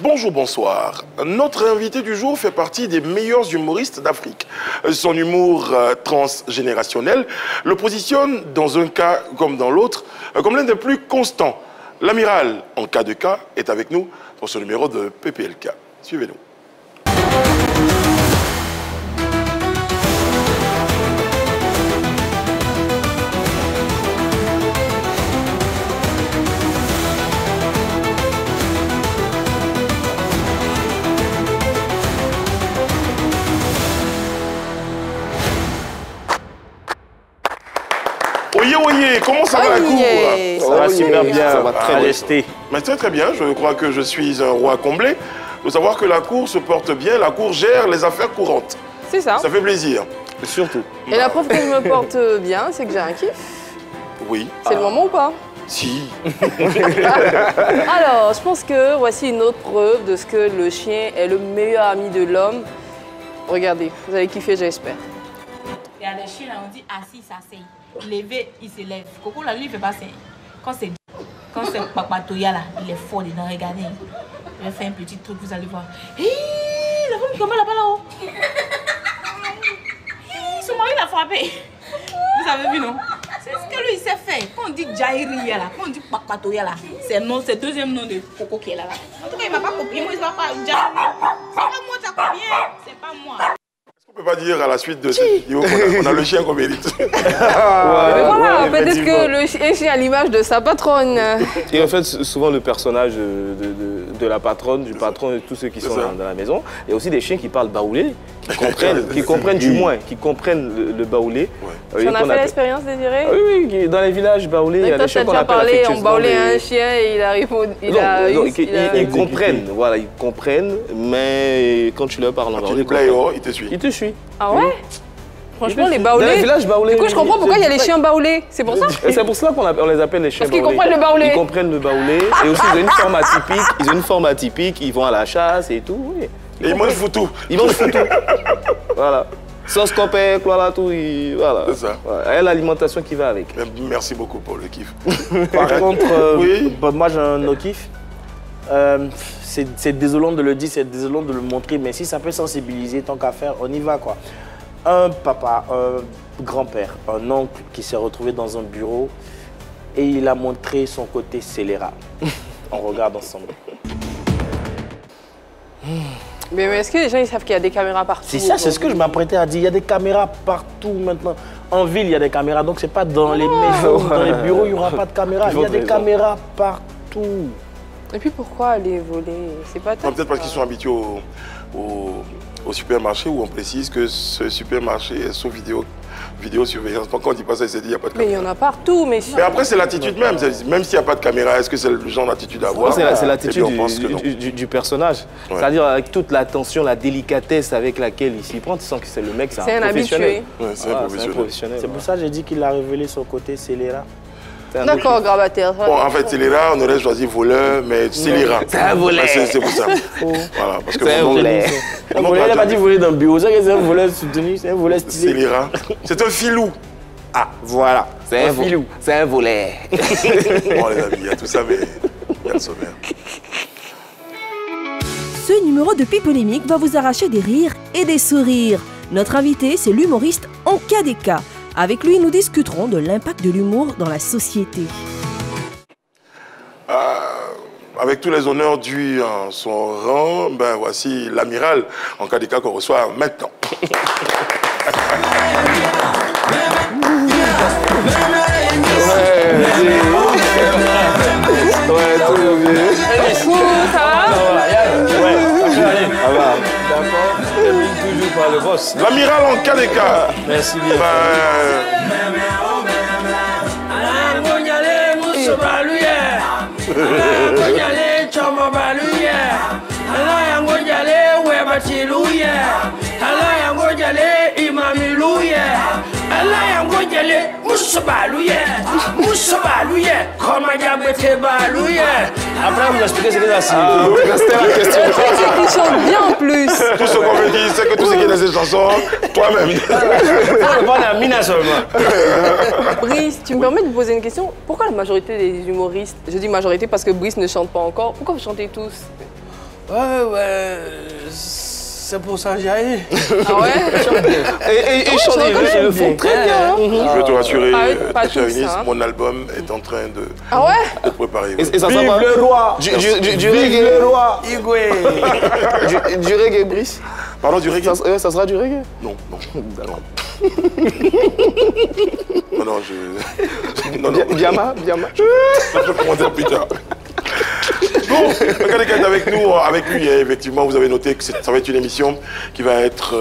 Bonjour, bonsoir. Notre invité du jour fait partie des meilleurs humoristes d'Afrique. Son humour transgénérationnel le positionne dans un cas comme dans l'autre comme l'un des plus constants. L'amiral, en cas de cas, est avec nous pour ce numéro de PPLK. Suivez-nous. Oye, comment ça va la cour? Ça va super bien, ça va très bien. Mais très bien, je crois que je suis un roi comblé. Il faut savoir que la cour se porte bien, la cour gère les affaires courantes. C'est ça. Ça fait plaisir. Surtout. Et la preuve que je me porte bien, c'est que j'ai un kiff. Oui. C'est le moment ou pas? Si. Alors, je pense que voici une autre preuve de ce que le chien est le meilleur ami de l'homme. Regardez, vous allez kiffer, j'espère. Il y a des chiens là, on dit assis, il s'asseye. Levé, il se lève. Coco là, lui, il fait pas ça. Quand c'est Papatoya là, il est fort dedans, regardez. Je vais faire un petit truc, vous allez voir. Hé, la femme qui tombe là-bas là-haut. Son mari l'a frappé. Vous avez vu, non? C'est ce que lui, il sait faire. Quand on dit Jairiya là, quand on dit Papatoya là, c'est le deuxième nom de Coco qui est là. En tout cas, il m'a pas copié. Moi, il ne va pas Jairiya. C'est pas moi qui a copié, c'est pas moi. On ne peut pas dire à la suite de cette vidéo qu'on a le chien qu'on mérite. Mais voilà, peut-être que le chien a l'image de sa patronne. Et en fait, souvent le personnage de la patronne, du patron et tous ceux qui sont dans la maison, il y a aussi des chiens qui parlent baoulé, qui comprennent du moins, qui comprennent le baoulé. Tu en as fait l'expérience, Désiré? Oui, dans les villages baoulés, il y a des chiens qu'on appelle affectueusement. On baoulait un chien et il arrive au... Ils comprennent, voilà, ils comprennent, mais quand tu leur parles en baoulé, ils te suivent. Ils te suivent. Ah ouais? Franchement, les baoulés. Dans les villages baoulés. Du coup, je comprends pourquoi il y a les chiens baoulés. C'est pour ça? C'est pour cela qu'on les appelle les chiens baoulés. Parce qu'ils comprennent le baoulé. Ils comprennent le baoulé. Et aussi, ils ont une forme atypique. Ils vont à la chasse et tout. Oui. Et ils mangent foutou. Ils mangent foutou. Voilà. Sauce copé, voilà tout. Voilà. C'est ça. Voilà. Et l'alimentation qui va avec. Merci beaucoup pour le kiff. Par contre, moi j'ai un no-kiff. C'est désolant de le dire, c'est désolant de le montrer, mais si ça peut sensibiliser, tant qu'à faire, on y va quoi. Un papa, un grand-père, un oncle qui s'est retrouvé dans un bureau et il a montré son côté scélérat. On regarde ensemble. Mais est-ce que les gens ils savent qu'il y a des caméras partout? C'est ça, c'est ce que je m'apprêtais à dire. Il y a des caméras partout maintenant. En ville, il y a des caméras, donc c'est pas dans les maisons, dans les bureaux, il n'y aura pas de caméras. Il y a des caméras partout. Et puis pourquoi aller voler? C'est pas peut-être parce qu'ils sont habitués au supermarché où on précise que ce supermarché est sous vidéosurveillance. Quand on dit pas ça, il s'est dit qu'il n'y a pas de caméra. Mais il y en a partout, mais... Mais après, c'est l'attitude même. Même s'il n'y a pas de caméra, est-ce que c'est le genre d'attitude à avoir? C'est l'attitude du personnage. Ouais. C'est-à-dire avec toute l'attention, la délicatesse avec laquelle il s'y prend, tu sens que c'est le mec, c'est un professionnel. Ouais, c'est un professionnel. C'est pour ça que j'ai dit qu'il a révélé son côté scélérat. D'accord, Grabataire. Bon, en fait, scélérat, on aurait choisi voleur, mais scélérat. C'est un voleur. C'est pour ça. Voilà, parce que c'est un voleur. Un voleur, il n'a pas dit voler dans le bureau. C'est un voleur soutenu, c'est un voleur stylé. Scélérat. C'est un filou. Ah, voilà. C'est un filou. C'est un voleur. Bon, les amis, il y a tout ça, mais il y a le sommaire. Ce numéro de Pipolémique va vous arracher des rires et des sourires. Notre invité, c'est l'humoriste Ankadeka. Avec lui, nous discuterons de l'impact de l'humour dans la société. Avec tous les honneurs dus en son rang, ben voici l'amiral Ankadeka qu'on reçoit maintenant. Par le boss. L'amiral Ankadeka. Merci bien. Après, vous expliquez ce que c'est. C'était la question. C'est qu'il chante bien en plus. Tout ce qu'on veut dire, c'est que tout ce qui est dans ces chansons, toi-même. On a Mina seulement. Brice, tu me permets de vous poser une question? Pourquoi la majorité des humoristes, je dis majorité parce que Brice ne chante pas encore, pourquoi vous chantez tous? Ouais, c'est pour ça que j'aille. Ah ouais? Et ils chantent, ils le font très bien. Je veux te rassurer, pas cher tous, Eunice, hein. mon album est en train de Ah ouais? préparer. Et ça Vive sera pas le roi! du Vive reggae. le roi! Igwe! Du reggae, Brice. Pardon, du reggae? Ça sera du reggae. Non. Non, je... Non. Biama. Je peux commenter plus tard. Bon, regardez qu'elle est avec nous, avec lui, et effectivement, vous avez noté que ça va être une émission qui va être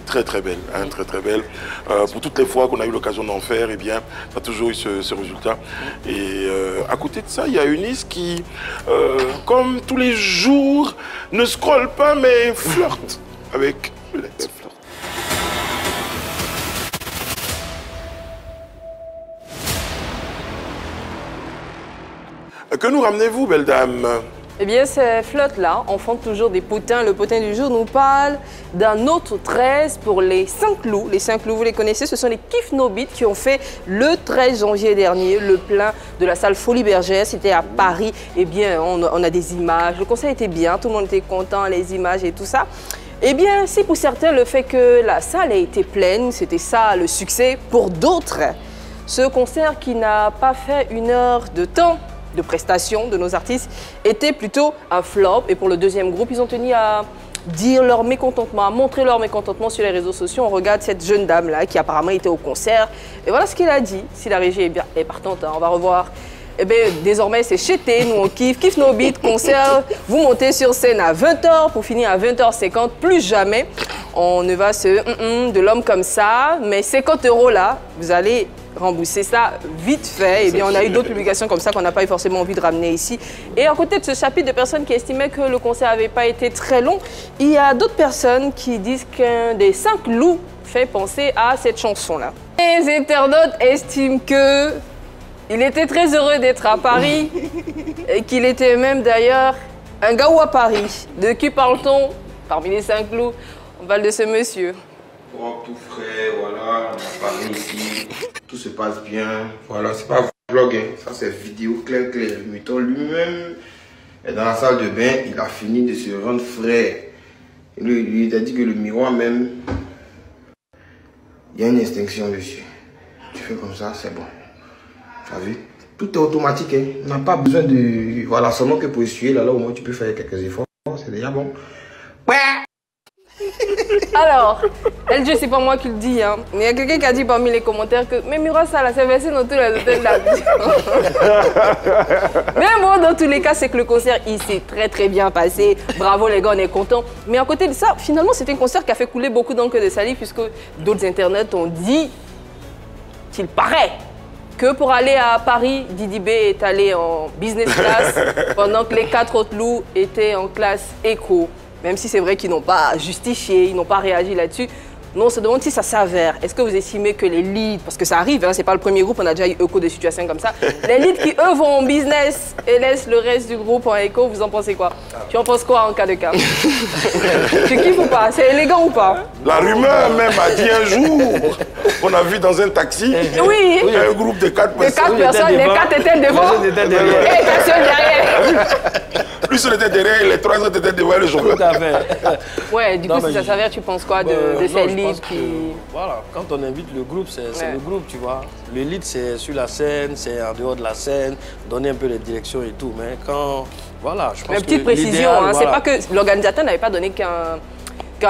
très belle, hein, très belle. Pour toutes les fois qu'on a eu l'occasion d'en faire, eh bien, ça a toujours eu ce résultat. Et à côté de ça, il y a Eunice qui, comme tous les jours, ne scrolle pas, mais flirte avec le net. Que nous ramenez-vous, belle dame? Eh bien, ces flottes-là enfant toujours des potins. Le potin du jour nous parle d'un autre 13 pour les 5 loups. Les 5 loups, vous les connaissez, ce sont les Kif No Beat qui ont fait le 13 janvier dernier le plein de la salle Folie Bergère. C'était à Paris. Eh bien, on a des images. Le concert était bien, tout le monde était content, les images et tout ça. Eh bien, si pour certains, le fait que la salle ait été pleine, c'était ça le succès. Pour d'autres, ce concert qui n'a pas fait 1 heure de temps de prestation de nos artistes était plutôt un flop. Et pour le deuxième groupe, ils ont tenu à dire leur mécontentement, à montrer leur mécontentement sur les réseaux sociaux. On regarde cette jeune dame-là qui apparemment était au concert. Et voilà ce qu'elle a dit. Si la régie est partante, hein, on va revoir. Eh bien, désormais, c'est Chété, nous on kiffe. Kif No Beat, concert. Vous montez sur scène à 20h pour finir à 20h50. Plus jamais, on ne va se de l'homme comme ça. Mais 50 € là, vous allez rembourser ça vite fait. Et bien, on a eu d'autres publications comme ça qu'on n'a pas eu forcément envie de ramener ici. Et à côté de ce chapitre de personnes qui estimaient que le concert n'avait pas été très long, il y a d'autres personnes qui disent qu'un des 5 loups fait penser à cette chanson-là. Les internautes estiment que il était très heureux d'être à Paris et qu'il était même d'ailleurs un gaou à Paris. De qui parle-t-on? Parmi les 5 loups, on parle de ce monsieur. Bon, tout frais, voilà, on a Paris ici, tout se passe bien. Voilà, c'est pas vlog, hein. Ça c'est vidéo clair. Le mouton lui-même est dans la salle de bain, il a fini de se rendre frais. Il a dit que le miroir même, il y a une extinction dessus. Tu fais comme ça, c'est bon. Tu as vu? Tout est automatique, hein. On n'a pas besoin de... Voilà, seulement que pour essuyer, là au moins tu peux faire quelques efforts, c'est déjà bon. Alors, LG, c'est pas moi qui le dis, hein. Mais il y a quelqu'un qui a dit parmi les commentaires que mais miroir ça là, c'est versé dans tous les hôtels d'avion. Mais bon, dans tous les cas, c'est que le concert, il s'est très bien passé. Bravo les gars, on est contents. Mais à côté de ça, finalement, c'était un concert qui a fait couler beaucoup d'encre de salive puisque d'autres internautes ont dit qu'il paraît que pour aller à Paris, Didi B est allé en business class pendant que les 4 autres loups étaient en classe éco. Même si c'est vrai qu'ils n'ont pas justifié, ils n'ont pas réagi là-dessus. Non, on se demande si ça s'avère. Est-ce que vous estimez que les leads, parce que ça arrive, hein, c'est pas le premier groupe, on a déjà eu écho de situations comme ça. Les leads qui, eux, vont en business et laissent le reste du groupe en écho, vous en pensez quoi? Tu en penses quoi en cas de cas? Tu kiffes ou pas? C'est élégant ou pas? La rumeur même a dit un jour, on a vu dans un taxi, Oui. un groupe de 4 personnes. 4 personnes, les 4 étaient devant et personne derrière. Plus on était derrière, les 3 autres étaient devant le chauffeur. Tout à fait. Ouais, du coup, si ça s'avère, tu penses quoi de ces leads qui... Voilà, quand on invite le groupe, c'est Ouais. le groupe, tu vois. Le lead, c'est sur la scène, c'est en dehors de la scène, donner un peu les directions et tout. Mais quand, voilà, je pense Une que petite précision, l'idéal, hein, c'est voilà. pas que l'organisateur n'avait pas donné qu'un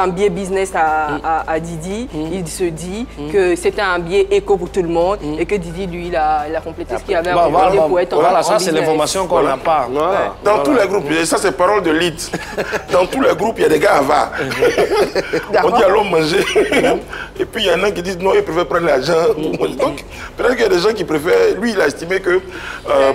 biais business à Didi. Il se dit que c'était un biais éco pour tout le monde et que Didi, lui, il a complété ce qu'il avait à compléter pour être en Voilà, en ça c'est business. l'information qu'on n'a pas. Voilà. Dans tous les groupes, et ça c'est parole de lead. Dans tous les groupes, il y a des gars avares. On dit allons manger. Et puis il y en a qui disent non, ils préfèrent prendre l'argent. Donc peut-être qu'il y a des gens qui préfèrent. Lui, il a estimé que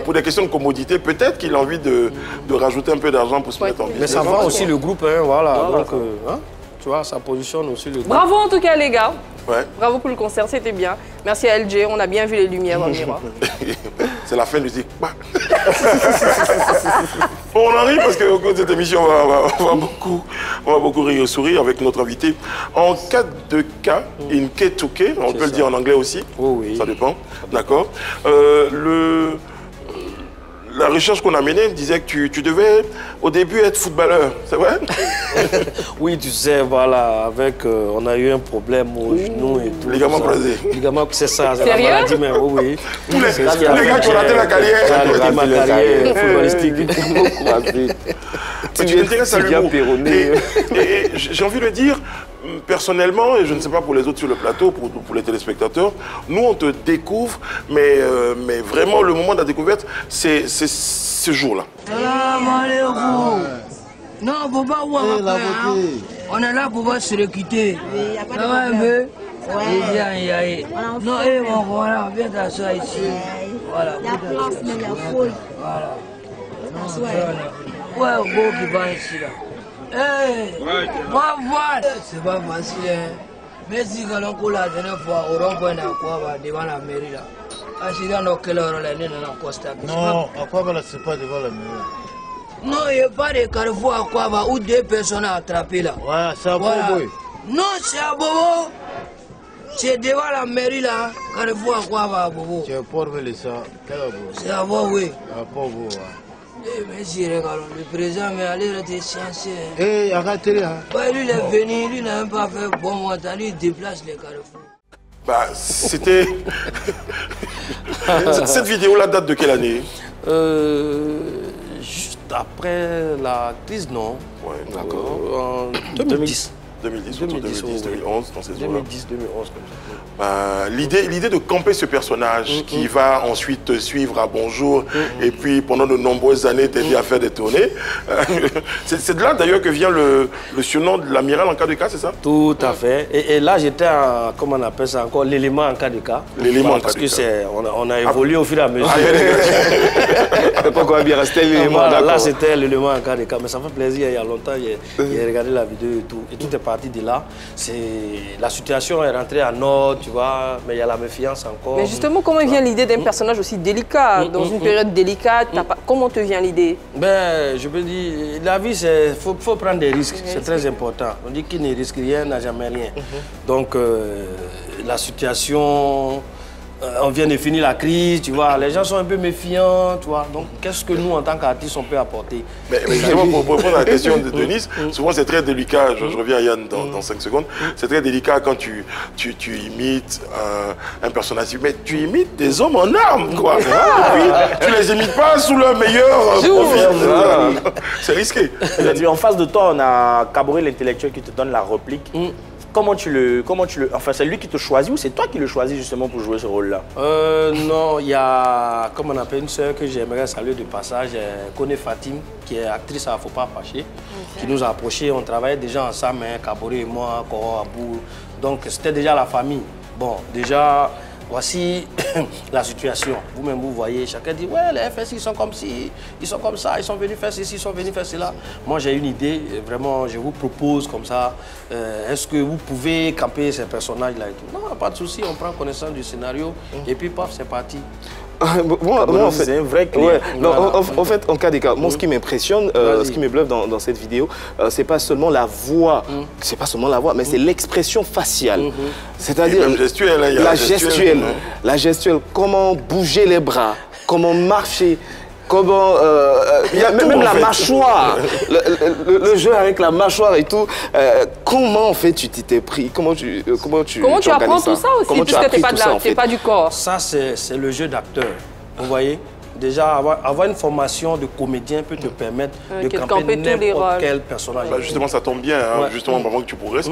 pour des questions de commodité, peut-être qu'il a envie de rajouter un peu d'argent pour se mettre en business. Mais ça vend aussi le groupe, hein, voilà. Donc, hein, tu vois, ça positionne aussi le groupe. Bravo en tout cas, les gars. Ouais. Bravo pour le concert, c'était bien. Merci à LG, on a bien vu les lumières dans le miroir. C'est la fin du cycle. On en rit parce qu'au cours de cette émission, on va beaucoup rire et sourire avec notre invité. En cas de cas, in case to case, on peut le dire en anglais aussi. Oh oui. Ça dépend. D'accord. la recherche qu'on a menée disait que tu devais au début être footballeur, c'est vrai? Oui, tu sais, voilà, avec, on a eu un problème au genou et tout. Ligament croisé. Ligament, c'est ça, c'est la Sérieux? maladie même, oui. Tous les gars qui ont raté la carrière. J'ai raté ma carrière footballistique. Tu t'intéresses à l'humour. Et j'ai envie de dire, personnellement, et je ne sais pas pour les autres sur le plateau, pour les téléspectateurs, nous on te découvre, mais vraiment le moment de la découverte, c'est ce jour-là. Non, on ne peut pas voir après, hein. On est là pour voir se quitter. Il n'y a pas de problème. Ouais. Non, voilà, viens t'asseoir ici. Voilà. Il y a place, mais il y a foule. Voilà. Ouais, beau qui va ici là. Hey, moi voilà. C'est pas facile, hein. Merci quand on la dernière fois au rond-point devant la mairie là. Accident dans quelle heure là, on constate. Non, à quoi va c'est pas devant la mairie. Non, il n'y a pas de carrefour à Kwaba où deux personnes ont attrapé là. Ouais, c'est à Bobo. Non, c'est à Bobo. C'est devant la mairie là, carrefour à Kwaba à Bobo. Tu es pauvre, mais ça, quel est Bobo? C'est à Bobo, oui. À Bobo, ouais. Eh, merci, regarde, le président mais allez rester censé. Eh, arrêtez-le, hein. Ouais, lui, il est venu, lui n'a même pas fait bon montant, lui, il déplace les carrefours. Bah, c'était... Cette vidéo-là date de quelle année? Juste après la crise, non? Ouais, d'accord. En 2010. 2010, 2011, dans ces eaux-là. 2010, 2011, comme ça. L'idée de camper ce personnage qui va ensuite te suivre à Bonjour et puis pendant de nombreuses années t'aider à faire des tournées, c'est de là d'ailleurs que vient le surnom de l'amiral en cas de cas, c'est ça? Tout à fait. Et là j'étais, comment on appelle ça encore, l'élément en cas de cas. L'élément en cas parce de que cas. on a évolué au fur et à mesure. Pourquoi bien rester l'élément? Voilà, là c'était l'élément en cas de cas. Mais ça fait plaisir, il y a longtemps, j'ai regardé la vidéo et tout. Et tout est parti de là. La situation est rentrée en ordre, tu vois, mais il y a la méfiance encore. Mais justement, comment vient l'idée d'un personnage aussi délicat, dans une période délicate? Comment te vient l'idée? Ben, je peux dire, la vie, il faut prendre des risques, c'est très important. On dit qu'il ne risque rien, n'a jamais rien. Donc, la situation... on vient de finir la crise, tu vois, les gens sont un peu méfiants, tu vois. Donc, qu'est-ce que nous, en tant qu'artistes, on peut apporter? Mais justement, pour répondre à la question de Denis, souvent c'est très délicat, je reviens à Yann dans 5 secondes, c'est très délicat quand tu imites un personnage, mais tu imites des hommes en armes, quoi. Et puis, tu les imites pas sous leur meilleur profil. C'est risqué. En face de toi, on a Kaboré, l'intellectuel, qui te donne la réplique. Comment tu le... Enfin, c'est lui qui te choisit ou c'est toi qui le choisis justement pour jouer ce rôle-là? Non, il y a, comme on appelle, une sœur que j'aimerais saluer de passage, Kone Fatim, qui est actrice à Faut pas fâcher, qui nous a approchés. On travaillait déjà ensemble, hein, Kaboré et moi, Koro Abou. Donc, c'était déjà la famille. Bon, déjà... Voici la situation. Vous-même, vous voyez, chacun dit, ouais, les FS, ils sont comme ci, ils sont comme ça, ils sont venus faire ceci, ils sont venus faire cela. Moi, j'ai une idée, vraiment, je vous propose comme ça, est-ce que vous pouvez camper ces personnages-là et tout? Non, pas de souci, on prend connaissance du scénario, et puis, paf, c'est parti. Moi, en fait, c'est un vrai client. Ouais, non, en fait, en cas des cas, moi, ce qui m'impressionne, ce qui me bluffe dans cette vidéo, c'est pas seulement la voix, c'est pas seulement la voix, mais c'est l'expression faciale. C'est-à-dire la gestuelle, comment bouger les bras, comment marcher. Comment, même la mâchoire, le jeu avec la mâchoire et tout, comment en fait tu t'es pris, comment tu apprends tout ça aussi, puisque tu n'es pas du corps? Ça, c'est le jeu d'acteur, vous voyez. Déjà, avoir une formation de comédien peut te permettre de camper n'importe quel personnage. Bah justement, ça tombe bien, hein, justement, avant que tu progresses,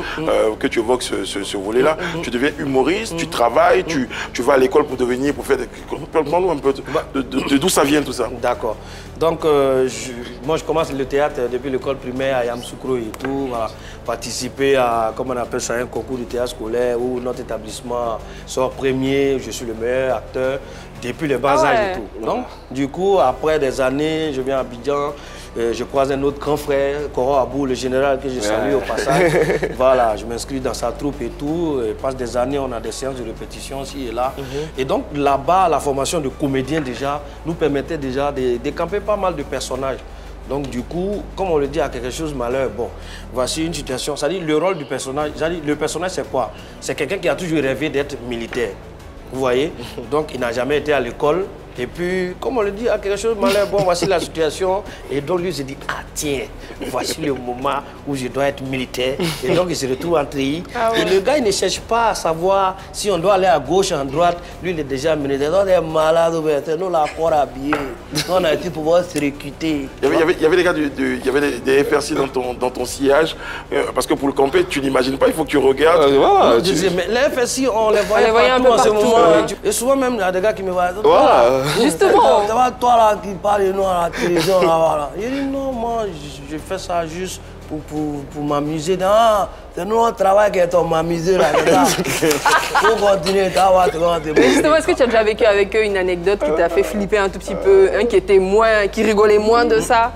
que tu évoques ce volet-là. Tu deviens humoriste, tu travailles, tu vas à l'école pour faire des... Parle-nous un peu de d'où ça vient tout ça. D'accord. Donc, moi, je commence le théâtre depuis l'école primaire à Yamoussoukro et tout. Voilà. Participer à, comme on appelle ça, un concours de théâtre scolaire où notre établissement sort premier, je suis le meilleur acteur. Depuis le bas âge et tout. Donc, du coup, après des années, je viens à Abidjan, je croise un autre grand frère, Koro Abou, le général que je salue au passage. Voilà, je m'inscris dans sa troupe et tout. Je passe des années, on a des séances de répétition ici et là. Et donc, là-bas, la formation de comédien déjà nous permettait déjà de camper pas mal de personnages. Donc, du coup, comme on le dit à quelque chose de malheur, bon, voici une situation. C'est-à-dire, le rôle du personnage, le personnage, c'est quoi? C'est quelqu'un qui a toujours rêvé d'être militaire. Vous voyez? Donc, il n'a jamais été à l'école. Et puis, comme on le dit, à quelque chose de malheur, bon, voici la situation. Et donc, lui se dit, ah tiens, voici le moment où je dois être militaire. Et donc, il se retrouve en treillis. Ah ouais. Et le gars, il ne cherche pas à savoir si on doit aller à gauche, à droite. Lui, il est déjà militaire. Donc, il est malade, nous, là, encore habillé. On a été pour pouvoir se recruter. Il y avait des gars, il y avait des FRC dans ton sillage. Parce que pour le camper, tu n'imagines pas, il faut que tu regardes. Voilà, je disais, mais les FRC, on les voyait partout en ce moment. Et souvent, même, il y a des gars qui me voient. Voilà. Justement. Ça va, toi là qui parle de nous à la télévision là, voilà. Il dit non, moi je fais ça juste pour m'amuser. Ah, c'est nous on travaille qui est on m'amuser là. Pour continuer, mais justement, est-ce que tu as déjà vécu avec eux une anecdote qui t'a fait flipper un tout petit peu, un qui était moins, qui rigolait moins de ça?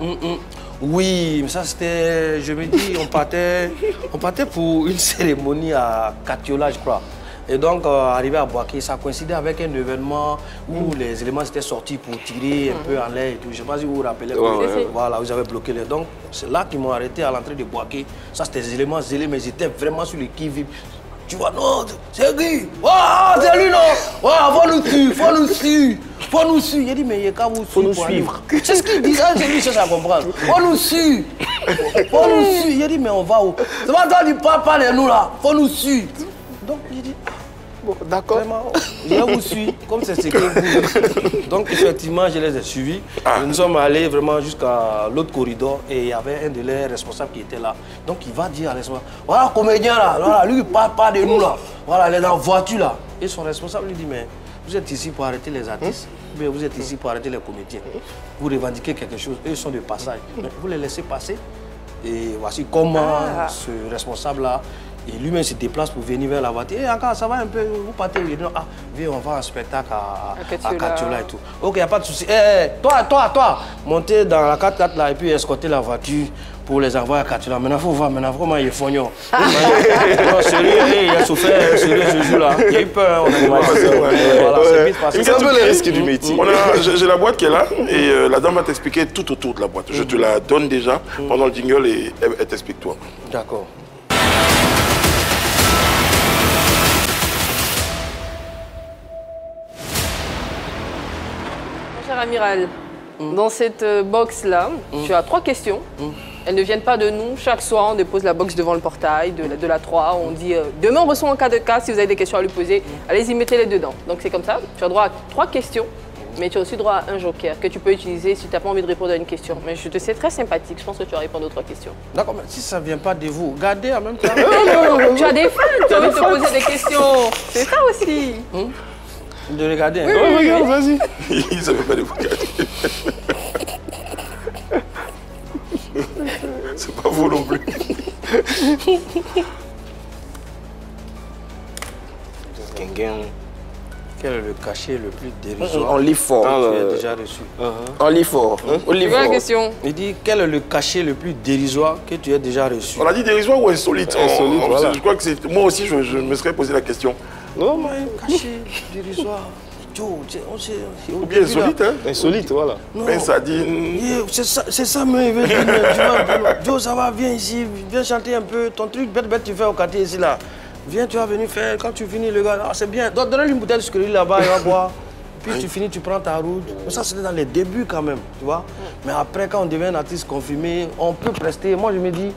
Oui, mais ça c'était, je me dis, on partait pour une cérémonie à Katiola, je crois. Et donc, arrivé à Boaké, ça coïncidait avec un événement où les éléments étaient sortis pour tirer un peu en l'air et tout. Je ne sais pas si vous vous rappelez. Voilà, vous avez bloqué les. Donc, c'est là qu'ils m'ont arrêté à l'entrée de Boaké. Ça, c'était des éléments zélés, mais ils étaient vraiment sur le qui-vive. Tu vois, non, c'est qui? Oh, c'est lui, non? Oh, faut nous suivre, faut nous suivre. Faut nous suivre. Il a dit, mais il y a qu'à vous suivre. Faut nous suivre. C'est ce qu'il dit, c'est lui, c'est ça à comprendre. Faut nous suivre. Faut nous suivre. Il a dit, mais on va où? C'est pas toi qui parles pas de nous là. Faut nous suivre. Donc, il dit, bon, d'accord. Je vous suis, comme c'est ce que vous. Donc, effectivement, je les ai suivis. Nous sommes allés vraiment jusqu'à l'autre corridor et il y avait un de leurs responsables qui était là. Donc, il va dire à responsable, voilà, le comédien là, voilà, lui, il ne parle pas de nous là. Voilà, il est dans la voiture là. Et son responsable lui dit, mais vous êtes ici pour arrêter les artistes, mais vous êtes ici pour arrêter les comédiens. Vous revendiquez quelque chose, eux, ils sont de passage. Mais vous les laissez passer. Et voici comment ce responsable-là, et lui-même se déplace pour venir vers la voiture. Et encore, ça va un peu, vous partez, vous dites, ah, viens, on va à un spectacle à Katiola et tout. Ok, il n'y a pas de souci. Toi, montez dans la 4x4 là et puis escortez la voiture pour les envoyer à Katiola. Maintenant, il faut voir, maintenant, comment il est fognon. Sérieux, il a souffert, sérieux ce jour-là. Il a eu peur, on a dit, c'est un peu les risques du métier. J'ai la boîte qui est là et la dame va t'expliquer tout autour de la boîte. Je te la donne déjà pendant le jingle et elle t'explique toi. D'accord. Cher amiral, dans cette box-là, tu as 3 questions. Elles ne viennent pas de nous. Chaque soir, on dépose la box devant le portail de la 3. On dit, demain, on reçoit en cas de cas. Si vous avez des questions à lui poser, allez-y, mettez-les dedans. Donc, c'est comme ça. Tu as droit à 3 questions, mais tu as aussi droit à un joker que tu peux utiliser si tu n'as pas envie de répondre à une question. Mais je te sais très sympathique. Je pense que tu vas répondre aux 3 questions. D'accord, mais si ça ne vient pas de vous, gardez en même temps. Tu as des fans, tu as envie de te poser des questions. C'est ça aussi. De regarder. Oui, regarde, vas-y. Il ne savait pas de vous regarder. C'est pas vous non plus. Quel est le cachet le plus dérisoire? On lit fort. Tu as déjà reçu. On lit fort. On lit fort. La question. Il dit, quel est le cachet le plus dérisoire que tu as déjà reçu? On a dit dérisoire ou insolite? Insolite, voilà. Je crois que c'est... Moi aussi, je me serais posé la question. Non, mais cachet dérisoire. Ou bien insolite, hein? Insolite, voilà. Mais ça dit... C'est ça, mais Joe, ça va, viens ici, viens chanter un peu. Ton truc bête, tu fais au quartier ici, là. Viens, tu vas venir faire. Quand tu finis, le gars, c'est bien. Donne-lui une bouteille de sucrerie là-bas, il va boire. Puis tu finis, tu prends ta route. Mais ça, c'était dans les débuts quand même, tu vois. Mais après, quand on devient un artiste confirmé, on peut prester. Moi, je me dis,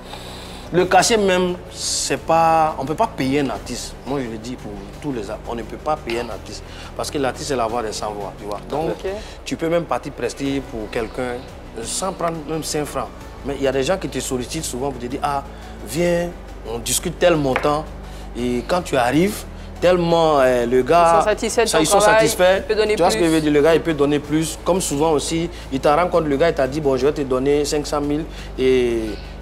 le cachet même, c'est pas... On ne peut pas payer un artiste. Moi, je le dis pour tous les artistes. On ne peut pas payer un artiste. Parce que l'artiste, c'est la voix des sans-voix, tu vois. Donc, tu peux même partir prester pour quelqu'un sans prendre même 5 francs. Mais il y a des gens qui te sollicitent souvent pour te dire, ah, viens, on discute tel montant. Et quand tu arrives, tellement le gars... Ils sont satisfaits. Tu vois ce que je veux dire? Le gars, il peut donner plus. Comme souvent aussi, il t'a rencontré, le gars, il t'a dit, bon, je vais te donner 500 000.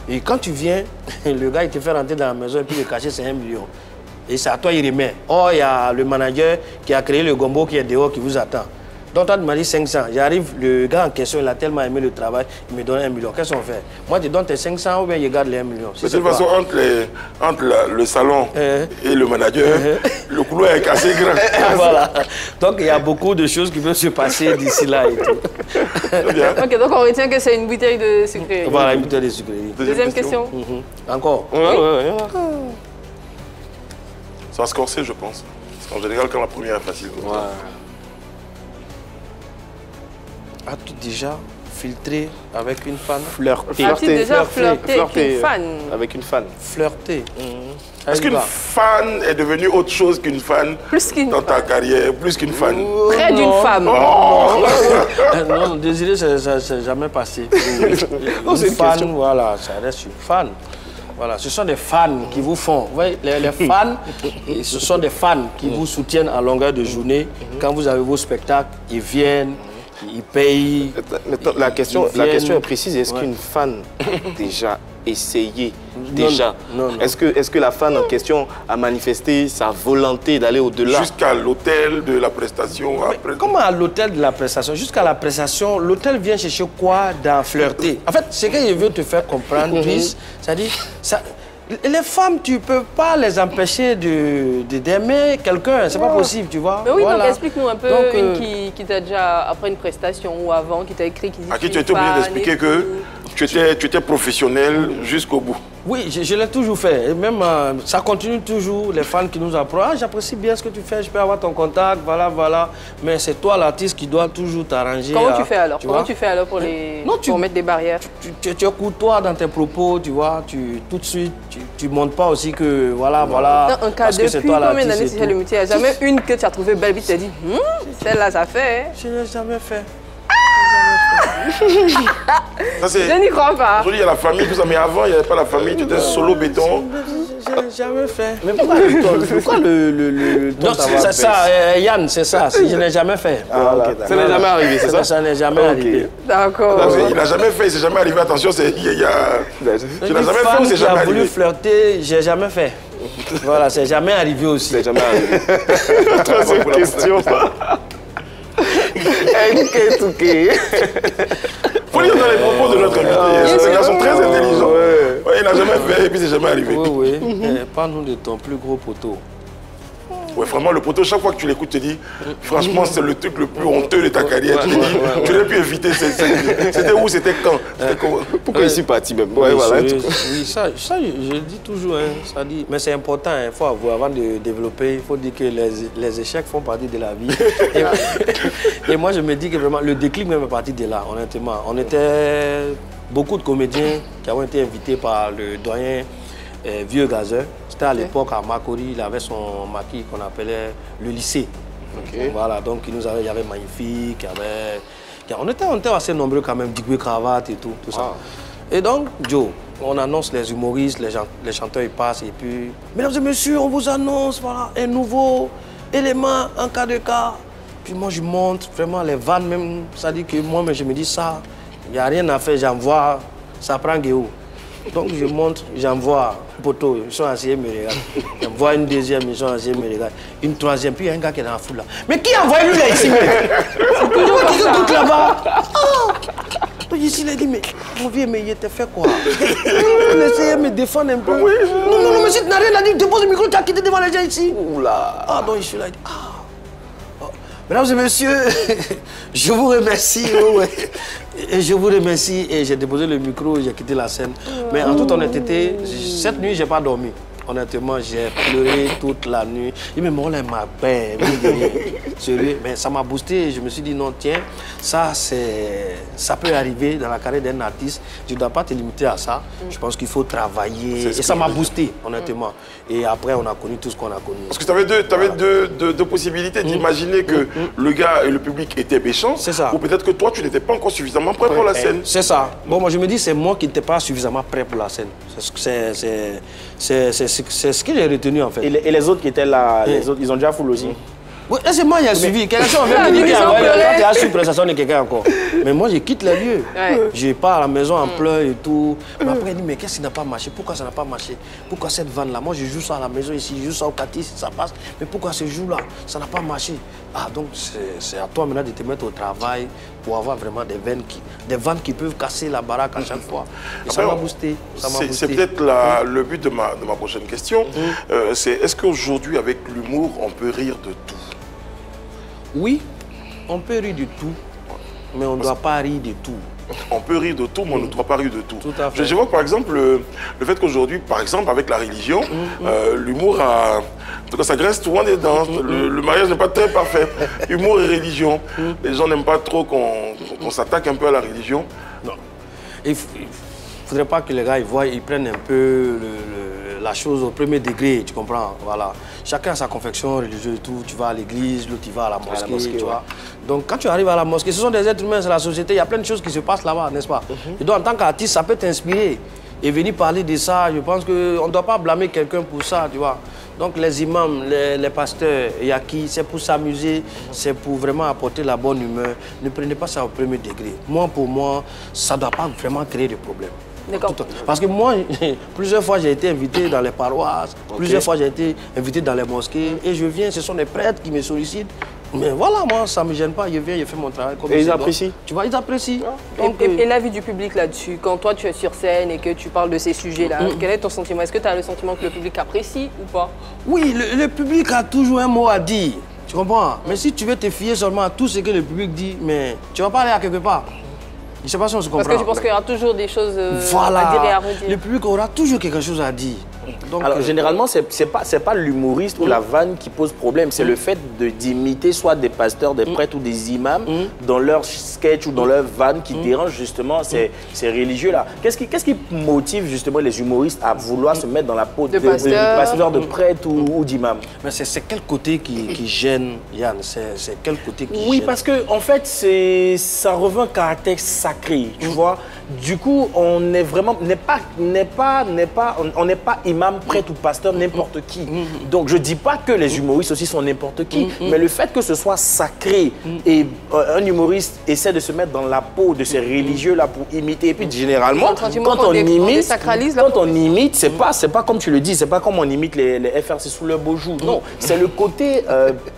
Et quand tu viens, le gars, il te fait rentrer dans la maison et puis le cachet, c'est 1 million. Et c'est à toi, il remet. Oh, il y a le manager qui a créé le gombo qui est dehors, qui vous attend. Donc, toi, tu m'as dit 500. J'arrive, le gars en question, il a tellement aimé le travail, il me donne 1 million. Qu'est-ce qu'on fait? Moi, je donne tes 500 ou bien il garde les 1 million. De toute façon, entre le salon et le manager, le couloir est assez grand. Voilà. Donc, il y a beaucoup de choses qui peuvent se passer d'ici là et tout. Ok, donc on retient que c'est une bouteille de sucrerie. Voilà, une bouteille de sucrerie. Deuxième question. Encore? Ouais. Ça va se corser, je pense. Parce qu'en général, quand la première est facile. As-tu déjà filtré avec une fan? As-tu déjà flirté avec une fan? Avec une fan. Flirté. Est-ce qu'une fan est devenue autre chose qu'une fan dans ta carrière, plus qu'une fan? Près d'une femme. Non, désolé, ça n'est jamais passé. Une fan, voilà, ça reste une fan. Voilà, ce sont des fans qui vous font. Vous voyez, les fans, ce sont des fans qui vous soutiennent à longueur de journée. Quand vous avez vos spectacles, ils viennent, ils payent. La question est précise. Est-ce qu'une fan déjà essayé déjà? Est-ce que la fan en question a manifesté sa volonté d'aller au-delà? Jusqu'à l'hôtel de la prestation après. Comment à l'hôtel de la prestation? Jusqu'à la prestation, l'hôtel vient chercher quoi dans flirter? En fait, ce qu'il veut te faire comprendre, c'est-à-dire, les femmes, tu ne peux pas les empêcher d'aimer quelqu'un. C'est pas possible, tu vois. Mais oui, voilà. Donc explique-nous un peu une qui t'a déjà, après une prestation ou avant, qui t'a écrit, qui dit à qui tu étais obligé d'expliquer que tu étais professionnel jusqu'au bout. Oui, je l'ai toujours fait. Et même, ça continue toujours. Les fans qui nous approchent, ah, j'apprécie bien ce que tu fais, je peux avoir ton contact, voilà, voilà. Mais c'est toi l'artiste qui dois toujours t'arranger. Comment tu fais alors? Comment tu fais alors pour mettre des barrières? Tu es courtois dans tes propos, tu vois. Tout de suite, tu ne montres pas aussi que, voilà, voilà. Dans un cas, depuis combien d'années tu fais le métier? Il n'y a jamais une que tu as trouvée belle vite, tu t'es dit, celle-là, ça fait. Je n'ai jamais fait. Je n'y crois pas. Aujourd'hui, il y a la famille, tout ça, mais avant, il n'y avait pas la famille, tu étais solo béton. Je n'ai jamais fait. Mais pourquoi le non, c'est ça, Yann, c'est ça. Je n'ai jamais fait. Ah, okay, ça n'est jamais arrivé, c'est ça? Ça n'est jamais arrivé. D'accord. Il n'a jamais fait, c'est jamais arrivé. Attention, tu n'as jamais fait ou c'est jamais arrivé? J'ai voulu flirter, j'ai jamais fait. Voilà, c'est jamais arrivé aussi. C'est jamais arrivé. Troisième question. Faut lire dans les propos de notre invité. Ces gars sont très intelligents. Ouais, il n'a jamais fait et puis c'est jamais arrivé. Oui, oui. Parle-nous de ton plus gros poteau. Ouais, vraiment, le poteau, chaque fois que tu l'écoutes, tu te dis, franchement, c'est le truc le plus honteux de ta carrière. Tu te dis, tu aurais pu éviter. C'était où? C'était quand? Pourquoi ici parti même? Ouais, voilà. Oui, ça, je le dis toujours. Hein, ça dit, mais c'est important, il faut avouer, avant de développer, il faut dire que les échecs font partie de la vie. Et moi, je me dis que vraiment, le déclic même est parti de là, honnêtement. On était beaucoup de comédiens qui avaient été invités par le doyen Vieux Gazeur. C'était à l'époque à Makori, il avait son maquis qu'on appelait le lycée. Voilà, donc il y avait Magnifique, on était assez nombreux quand même, Digwe Cravate et tout ça. Et donc, Joe, on annonce les humoristes, les chanteurs ils passent et puis, mesdames et messieurs, on vous annonce, voilà, un nouveau élément en cas de cas. Puis moi je monte vraiment les vannes même, ça dit que moi je me dis ça, il n'y a rien à faire, j'envoie, ça prend Guéo. Donc je monte, j'envoie poteau, ils sont assis, ils me regardent. J'envoie une deuxième, ils sont assis, ils me regardent. Une troisième, puis il y a un gars qui est dans la foule là. Mais qui a envoyé lui là ici? C'est toujours quelqu'un d'autre là-bas. Donc ici, il a dit, mais mon vieux, mais il t'a fait quoi? Il essayait de me défendre un peu. Non, mais si tu n'as rien à dire, dépose le micro, tu as quitté devant les gens ici. Oula. Ah, donc je suis là, il dit, mesdames et messieurs, je vous remercie. Et je vous remercie. Et j'ai déposé le micro et j'ai quitté la scène. Mais en toute honnêteté, cette nuit, je n'ai pas dormi. Honnêtement, j'ai pleuré toute la nuit. Il me dit, mais ma paix. Sérieux. Mais ça m'a boosté et je me suis dit, non, tiens, ça peut arriver dans la carrière d'un artiste. Tu ne dois pas te limiter à ça. Je pense qu'il faut travailler. Et ça m'a boosté, honnêtement. Et après, on a connu tout ce qu'on a connu. Parce que tu avais deux possibilités d'imaginer que le gars et le public étaient méchants. C'est ça. Ou peut-être que toi, tu n'étais pas encore suffisamment prêt pour la scène. C'est ça. Bon, moi, je me dis, c'est moi qui n'étais pas suffisamment prêt pour la scène. C'est ce que j'ai retenu en fait. Et les autres qui étaient là, les autres, ils ont déjà full aussi. Oui, c'est moi qui ai suivi. Quelqu'un vient me dire qu'il y a une prestation de quelqu'un encore. Mais moi, je quitte les lieux. Je pars à la maison en pleurs et tout. Mais après, il dit, mais qu'est-ce qui n'a pas marché? Pourquoi ça n'a pas marché? Pourquoi cette vanne-là? Moi, je joue ça à la maison ici, je joue ça au Catis, ça passe. Mais pourquoi ce jour-là, ça n'a pas marché? Ah, donc, c'est à toi maintenant de te mettre au travail pour avoir vraiment des vannes qui peuvent casser la baraque à chaque fois. Et ça m'a boosté. C'est peut-être le but de ma prochaine question. C'est est-ce qu'aujourd'hui, avec l'humour, on peut rire de tout? Oui, on peut rire de tout, mais on ne doit pas rire de tout. On peut rire de tout, mais on ne doit pas rire de tout. Tout à fait. J'évoque par exemple le fait qu'aujourd'hui, par exemple, avec la religion, l'humour a... En tout cas, ça graisse souvent des dents. Le mariage n'est pas très parfait. Humour et religion. Les gens n'aiment pas trop qu'on on s'attaque un peu à la religion. Non. Il ne faudrait pas que les gars ils prennent un peu la chose au premier degré, tu comprends? Voilà. Chacun a sa confection religieuse et tout. Tu vas à l'église, l'autre il va à la mosquée, tu vois. Donc quand tu arrives à la mosquée, ce sont des êtres humains, c'est la société, il y a plein de choses qui se passent là-bas, n'est-ce pas? Et donc en tant qu'artiste, ça peut t'inspirer. Et venir parler de ça, je pense qu'on ne doit pas blâmer quelqu'un pour ça, tu vois. Donc les imams, les pasteurs, il y a qui, c'est pour s'amuser, c'est pour vraiment apporter la bonne humeur. Ne prenez pas ça au premier degré. Moi, pour moi, ça ne doit pas vraiment créer de problème. D'accord. Parce que moi, plusieurs fois, j'ai été invité dans les paroisses, plusieurs fois, j'ai été invité dans les mosquées, et je viens, ce sont des prêtres qui me sollicitent. Mais voilà, moi, ça ne me gêne pas, je viens, je fais mon travail. Comme et ils apprécient. Tu vois, ils apprécient. Donc, et l'avis du public là-dessus, quand toi tu es sur scène et que tu parles de ces sujets-là, quel est ton sentiment? Est-ce que tu as le sentiment que le public apprécie ou pas? Oui, le public a toujours un mot à dire, tu comprends? Mais si tu veux te fier seulement à tout ce que le public dit, mais tu ne vas pas aller à quelque part. Je ne sais pas si on se comprend. Parce que tu penses qu'il y aura toujours des choses voilà. à dire et à redire. Le public aura toujours quelque chose à dire. Donc, alors, généralement, ce n'est pas l'humoriste ou la vanne qui pose problème, c'est le fait d'imiter soit des pasteurs, des prêtres ou des imams dans leur sketch ou dans leur vanne qui dérange justement ces religieux-là. Qu'est-ce qui motive justement les humoristes à vouloir se mettre dans la peau de pasteurs, de prêtres ou d'imams? Mais c'est quel côté qui gêne, Yann? C'est quel côté qui gêne? Oui, parce que en fait, ça revêt un caractère sacré, tu vois. Du coup, on n'est vraiment, on n'est pas imam, prêtre ou pasteur, n'importe qui. Donc, je ne dis pas que les humoristes aussi sont n'importe qui, mais le fait que ce soit sacré et un humoriste essaie de se mettre dans la peau de ces religieux-là pour imiter. Et puis, généralement, quand on imite, c'est pas comme tu le dis, c'est pas comme on imite les FRC sous leur beau jour. Non, c'est le côté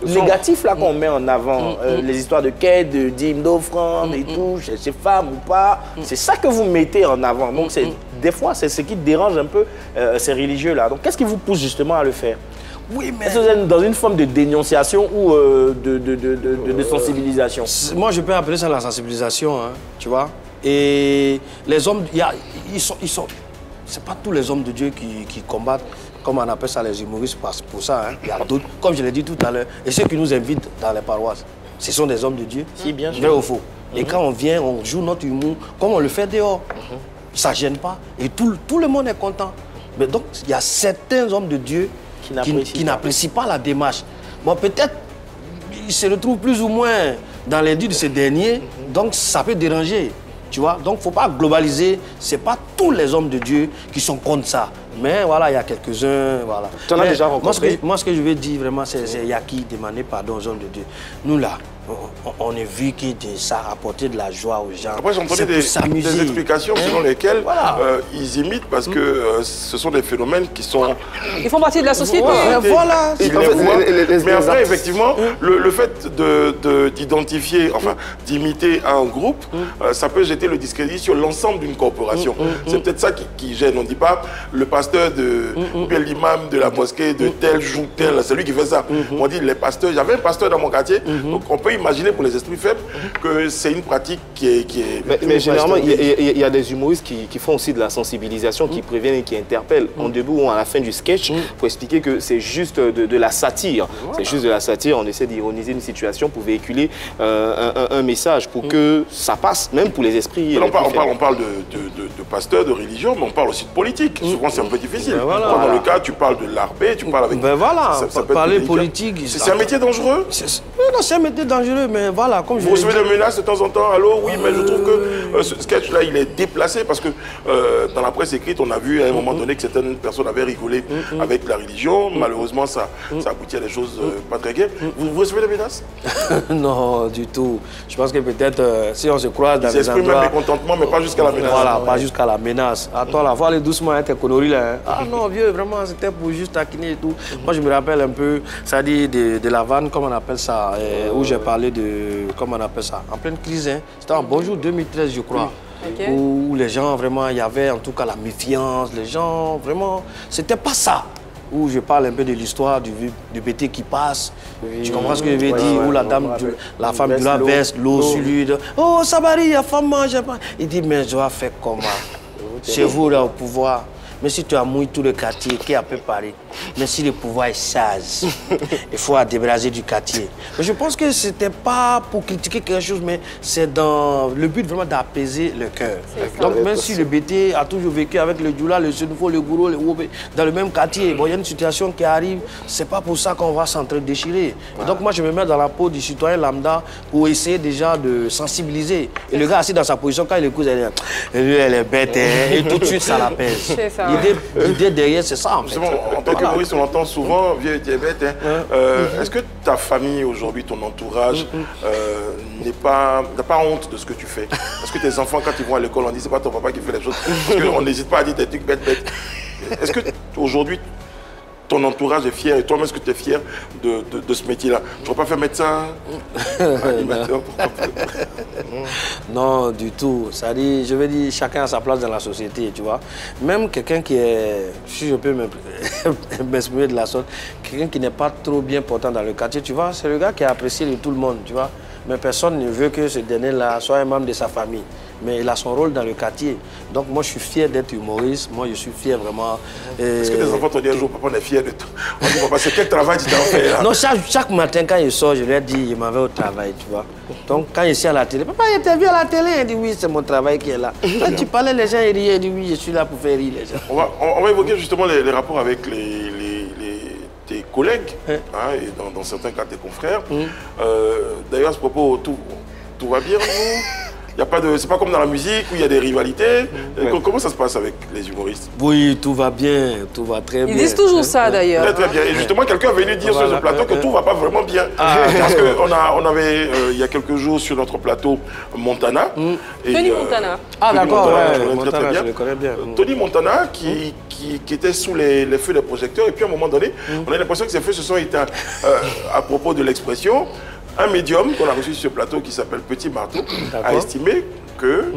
négatif là qu'on met en avant. Les histoires de quête, de dîmes, d'offrandes et tout, chez ces femmes ou pas. C'est ça que vous mettez en avant. Donc, des fois, c'est ce qui dérange un peu ces religieux-là. Donc, qu'est-ce qui vous pousse justement à le faire? Oui, mais... Est-ce que vous êtes dans une forme de dénonciation ou de sensibilisation? Moi, je peux appeler ça la sensibilisation, hein, tu vois. Et les hommes, ils sont... C'est pas tous les hommes de Dieu qui combattent, comme on appelle ça les humoristes, pour ça. Hein. Il y a d'autres, comme je l'ai dit tout à l'heure, et ceux qui nous invitent dans les paroisses, ce sont des hommes de Dieu. Si, bien sûr. Vrai ou faux? Et quand on vient, on joue notre humour, comme on le fait dehors. Ça ne gêne pas. Et tout le monde est content. Mais donc, il y a certains hommes de Dieu qui n'apprécient pas la démarche. Bon, peut-être, ils se retrouvent plus ou moins dans l'indus de ces derniers, donc ça peut déranger. Tu vois? Donc, il ne faut pas globaliser. Ce n'est pas tous les hommes de Dieu qui sont contre ça. Mais voilà, il y a quelques-uns. Voilà. Tu en as déjà rencontré? Moi, ce que je veux dire vraiment, c'est il y a qui demander pardon aux hommes de Dieu. Nous, là, on est vu que ça apporter de la joie aux gens. Après, j'entendais des explications selon lesquelles ils imitent parce que ce sont des phénomènes qui sont... Ils font partie de la société. Voilà. Mais après, effectivement, le fait d'identifier, enfin, d'imiter un groupe, ça peut jeter le discrédit sur l'ensemble d'une corporation. C'est peut-être ça qui gêne. On ne dit pas le pasteur ou bien l'imam de la mosquée de tel joue tel, c'est lui qui fait ça. On dit les pasteurs. J'avais un pasteur dans mon quartier, donc on peut imaginer pour les esprits faibles que c'est une pratique qui est... Mais généralement, il y a des humoristes qui font aussi de la sensibilisation, qui préviennent et qui interpellent en début ou à la fin du sketch pour expliquer que c'est juste de la satire. C'est juste de la satire, on essaie d'ironiser une situation pour véhiculer un message pour que ça passe, même pour les esprits. On parle de pasteurs, de religion, mais on parle aussi de politique. Souvent, c'est un peu difficile. Dans le cas, tu parles de l'arbé, tu parles avec... Parler politique... C'est un métier dangereux? Non, c'est un métier dangereux, mais voilà, comme je... Vous recevez des menaces de temps en temps? Allô, oui, mais je trouve que ce sketch-là, il est déplacé parce que dans la presse écrite, on a vu à un moment donné que certaines personnes avaient rigolé avec la religion. Malheureusement, ça aboutit à des choses pas très gaies. Vous recevez des menaces? Non, du tout. Je pense que peut-être, si on se croise dans les endroits... Ils expriment même mécontentement, mais pas jusqu'à la menace. Voilà, pas jusqu'à la menace. Attends, là, faut aller doucement, hein, tes conneries là. Hein. Ah non, vieux, vraiment, c'était pour juste taquiner et tout. Moi, je me rappelle un peu, ça dit de la vanne, comme on appelle ça, où j'ai parlé de, comment on appelle ça, en pleine crise. Hein. C'était en Bonjour 2013, je crois. Okay. Où les gens, vraiment, il y avait en tout cas la méfiance. Les gens, vraiment, c'était pas ça. Où je parle un peu de l'histoire du BT qui passe. Tu comprends ce que je veux dire? Où la femme du la verse l'eau sur lui. Oh, Sabari, la femme mange pas. Il dit, mais je dois faire comment? Chez vous, là, au pouvoir. mais si tu amouilles tout le quartier, qui a préparé? Mais si le pouvoir est sage, il faut débraser du quartier. Mais je pense que ce n'était pas pour critiquer quelque chose, mais c'est dans le but vraiment d'apaiser le cœur. Donc même si le BT a toujours vécu avec le Djoula, le Senufo, le Gouro, le Wobé, dans le même quartier, bon, il y a une situation qui arrive, c'est pas pour ça qu'on va s'entre-déchirer. Donc moi je me mets dans la peau du citoyen lambda pour essayer déjà de sensibiliser. Et le gars assis dans sa position, quand il écoute, il dit, lui elle est bête, et tout de suite ça l'apaise. L'idée derrière c'est ça en fait. En tant que humoriste, on entend souvent vieux diabète. Est-ce que ta famille aujourd'hui, ton entourage, n'a pas honte de ce que tu fais? Est-ce que tes enfants, quand ils vont à l'école, on dit c'est pas ton papa qui fait les choses? Parce qu'on n'hésite pas à dire des trucs bêtes. Est-ce que aujourd'hui ton entourage est fier et toi-même, est-ce que tu es fier de ce métier-là? Tu ne vas pas faire médecin, animateur? Non, du tout. Ça dit, je veux dire, chacun a sa place dans la société, tu vois. Même quelqu'un qui est, si je peux m'exprimer de la sorte, quelqu'un qui n'est pas trop bien portant dans le quartier, tu vois, c'est le gars qui est apprécié de tout le monde, tu vois. Mais personne ne veut que ce dernier-là soit un membre de sa famille. Mais il a son rôle dans le quartier. Donc moi, je suis fier d'être humoriste. Moi, je suis fier vraiment... Est-ce que tes enfants t'ont dit un jour, papa, on est fier de toi? On dit, papa, c'est quel travail tu t'en fais là? Non, chaque matin, quand il sort, je lui ai dit, il m'en va au travail, tu vois. Donc, quand il est à la télé, papa, il était vu à la télé. Il dit, oui, c'est mon travail qui est là. Quand tu parlais, les gens, ils riaient. Il dit, oui, je suis là pour faire rire les gens. On va évoquer justement les rapports avec tes collègues, et dans certains cas, tes confrères. D'ailleurs, à ce propos, tout va bien, nous? C'est pas comme dans la musique où il y a des rivalités. Comment ça se passe avec les humoristes? Oui, tout va bien, tout va très bien. Ils disent toujours ça d'ailleurs. Très bien. Et justement, quelqu'un est venu dire sur ce plateau que tout va pas vraiment bien. Parce qu'on avait, il y a quelques jours sur notre plateau, Montana. Tony Montana. Ah d'accord, Montana, je le connais bien. Tony Montana qui était sous les feux des projecteurs. Et puis à un moment donné, on a l'impression que ces feux se sont éteints. À propos de l'expression, un médium qu'on a reçu sur ce plateau qui s'appelle Petit Marteau a estimé que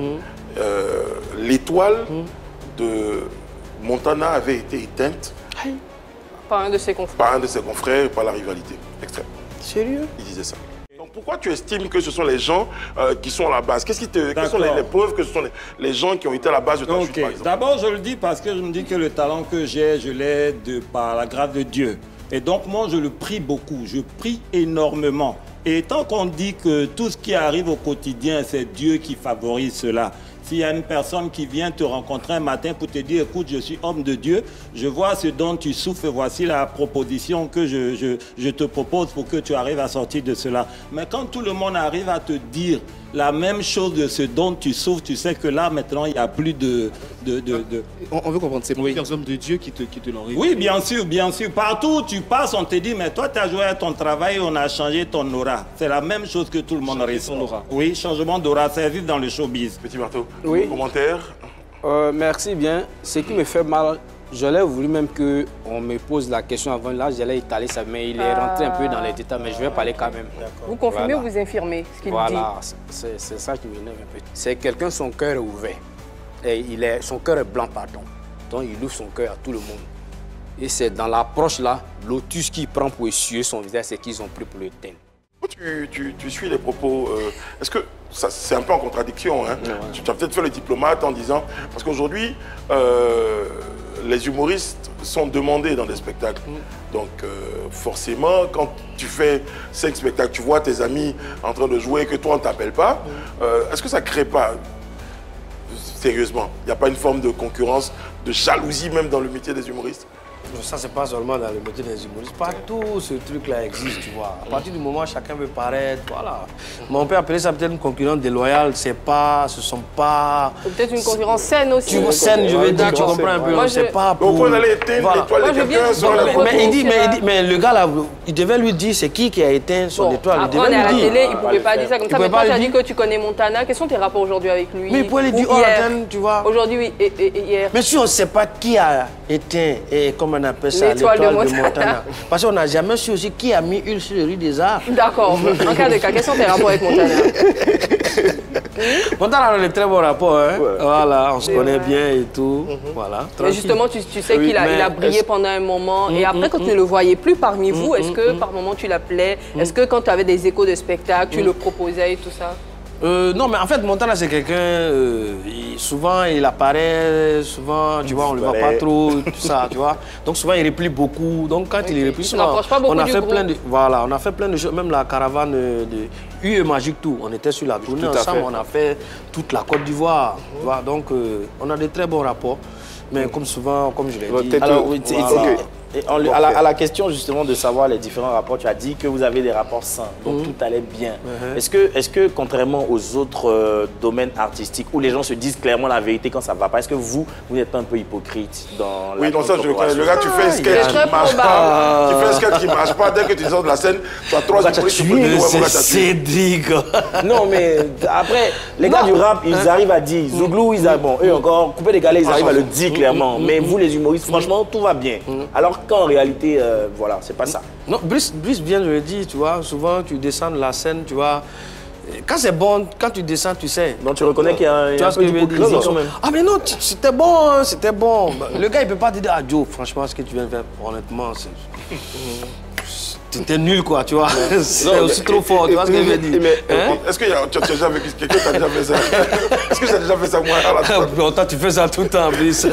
l'étoile de Montana avait été éteinte par un de ses confrères. Par un de ses confrères et par la rivalité extrême. Sérieux? Il disait ça. Donc pourquoi tu estimes que ce sont les gens qui sont à la base? Quelles sont les preuves que ce sont les gens qui ont été à la base de ta chute, par exemple? D'abord, je le dis parce que je me dis que le talent que j'ai, je l'ai par la grâce de Dieu. Et donc moi, je le prie beaucoup, je prie énormément. Et tant qu'on dit que tout ce qui arrive au quotidien, c'est Dieu qui favorise cela. S'il y a une personne qui vient te rencontrer un matin pour te dire, écoute, je suis homme de Dieu, je vois ce dont tu souffres, voici la proposition que je te propose pour que tu arrives à sortir de cela. Mais quand tout le monde arrive à te dire la même chose de ce dont tu souffres, tu sais que là, maintenant, il n'y a plus de... On veut comprendre, c'est plusieurs hommes de Dieu qui te l'ont révélé. Oui, bien sûr, bien sûr. Partout où tu passes, on te dit, mais toi, tu as joué à ton travail, on a changé ton aura. C'est la même chose que tout le monde ressent. Oui, changement d'aura, ça existe dans le showbiz. Petit Marteau, commentaire? Merci bien. Ce qui me fait mal, je l'ai voulu même qu'on me pose la question avant. Là, j'allais étaler ça, mais il est rentré un peu dans les détails, mais je vais parler quand même. Vous confirmez ou vous infirmez ce qu'il dit? Voilà, c'est ça qui m'énerve un peu. C'est quelqu'un, son cœur est ouvert. Et son cœur est blanc, pardon. Donc il ouvre son cœur à tout le monde. Et c'est dans l'approche là, lotus qui prend pour essuyer son visage, c'est qu'ils ont pris pour le teindre. Tu suis les propos, est-ce que c'est un peu en contradiction, hein? Tu as peut-être fait le diplomate en disant, parce qu'aujourd'hui, les humoristes sont demandés dans des spectacles. Donc forcément, quand tu fais 5 spectacles, tu vois tes amis en train de jouer et que toi on ne t'appelle pas, est-ce que ça ne crée pas, sérieusement, il n'y a pas une forme de concurrence, de jalousie même dans le métier des humoristes? Ça, c'est pas seulement dans le métier des humoristes. Partout, ce truc-là existe, tu vois. À partir du moment où chacun veut paraître, voilà. Mais on peut appeler ça peut-être une concurrence déloyale. Ce sont pas... Peut-être une concurrence saine aussi. Tu vois, saine, je veux dire, tu comprends un peu. Moi, c'est pas pour... Donc on allait éteindre l'étoile de quelqu'un. Mais le gars là, il devait lui dire c'est qui a éteint son étoile. Après, on est à la télé, il ne pouvait pas dire ça comme ça. Mais toi, tu as dit que tu connais Montana. Quels sont tes rapports aujourd'hui avec lui? Mais il pouvait lui dire hors antenne, tu vois. Aujourd'hui, oui, et hier. Mais si on ne sait pas qui a éteint et comment on appelle ça, l'étoile de Montana. Parce qu'on n'a jamais su aussi qui a mis une sur le riz des arts. D'accord. En cas de cas, quels sont tes rapports avec Montana? Montana a de très bons rapports, hein. Voilà, on se connaît bien et tout. Voilà. Mais justement, tu sais qu'il a brillé pendant un moment. Et après, quand tu ne le voyais plus parmi vous, est-ce que par moment tu l'appelais? Est-ce que quand tu avais des échos de spectacle, tu le proposais et tout ça? Non, mais en fait, Montana, c'est quelqu'un, souvent, il apparaît, souvent, tu vois, on ne le voit pas trop, tout ça, tu vois. Donc, souvent, il replie beaucoup. Donc, quand il replie, souvent, on a fait plein de... Voilà, on a fait plein de choses, même la caravane de UE Magique Tour. On était sur la tournée ensemble, on a fait toute la Côte d'Ivoire, tu vois. Donc, on a de très bons rapports. Mais comme souvent, comme je l'ai dit... Alors, à la question justement de savoir les différents rapports, tu as dit que vous avez des rapports sains, donc tout allait bien. Est-ce que contrairement aux autres domaines artistiques où les gens se disent clairement la vérité quand ça ne va pas, est-ce que vous êtes un peu hypocrite dans la... Oui, non, ça je le connais. Le gars, tu fais un sketch qui ne marche pas. Tu fais un sketch qui ne marche pas. Dès que tu sors de la scène, tu as 3 humoristes qui peuvent dire ouais, c'est Cédric. Non, mais après, les gars du rap, ils arrivent à dire. Zouglou, bon, eux encore, couper des galets, ils arrivent à le dire clairement. Mais vous, les humoristes, franchement, tout va bien. Alors qu'en réalité, voilà, c'est pas ça. Non, Brice vient de le dire, tu vois, souvent tu descends de la scène, tu vois, quand c'est bon, quand tu descends, tu sais. Donc tu reconnais qu'il y a un peu d'hypocrisie quand même. Ah mais non, c'était bon, hein, c'était bon. Le gars, il peut pas te dire, ah Joe, franchement, ce que tu viens de faire, honnêtement, c'est... C'était nul, quoi, tu vois. C'est aussi trop fort, tu vois ce que je veux dire. Est-ce que tu as déjà vécu quelqu'un qui a déjà fait ça? Est-ce que tu as déjà fait ça, moi? Toi, tu fais ça tout le temps, Brice.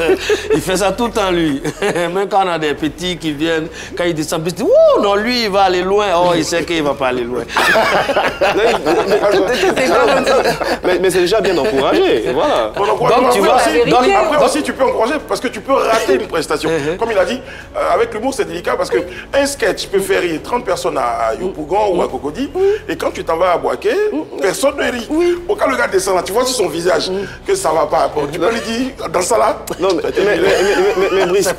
Il fait ça tout le temps, lui. Même quand on a des petits qui viennent, quand ils descendent, Brice dit, ouh, non, lui, il va aller loin. Oh, il sait qu'il ne va pas aller loin. Mais c'est déjà bien encouragé, voilà. Donc, tu vois, après aussi, tu peux encourager parce que tu peux rater une prestation. Comme il a dit, avec l'humour, c'est délicat parce qu'un sketch peut faire rire 30 personnes à Yopougon ou à Cocody, et quand tu t'en vas à Boaké, personne ne rit. Bon, quand le gars descend là, tu vois sur son visage que ça va pas. Bon, tu peux lui dire, dans ça là. Non, mais Brice,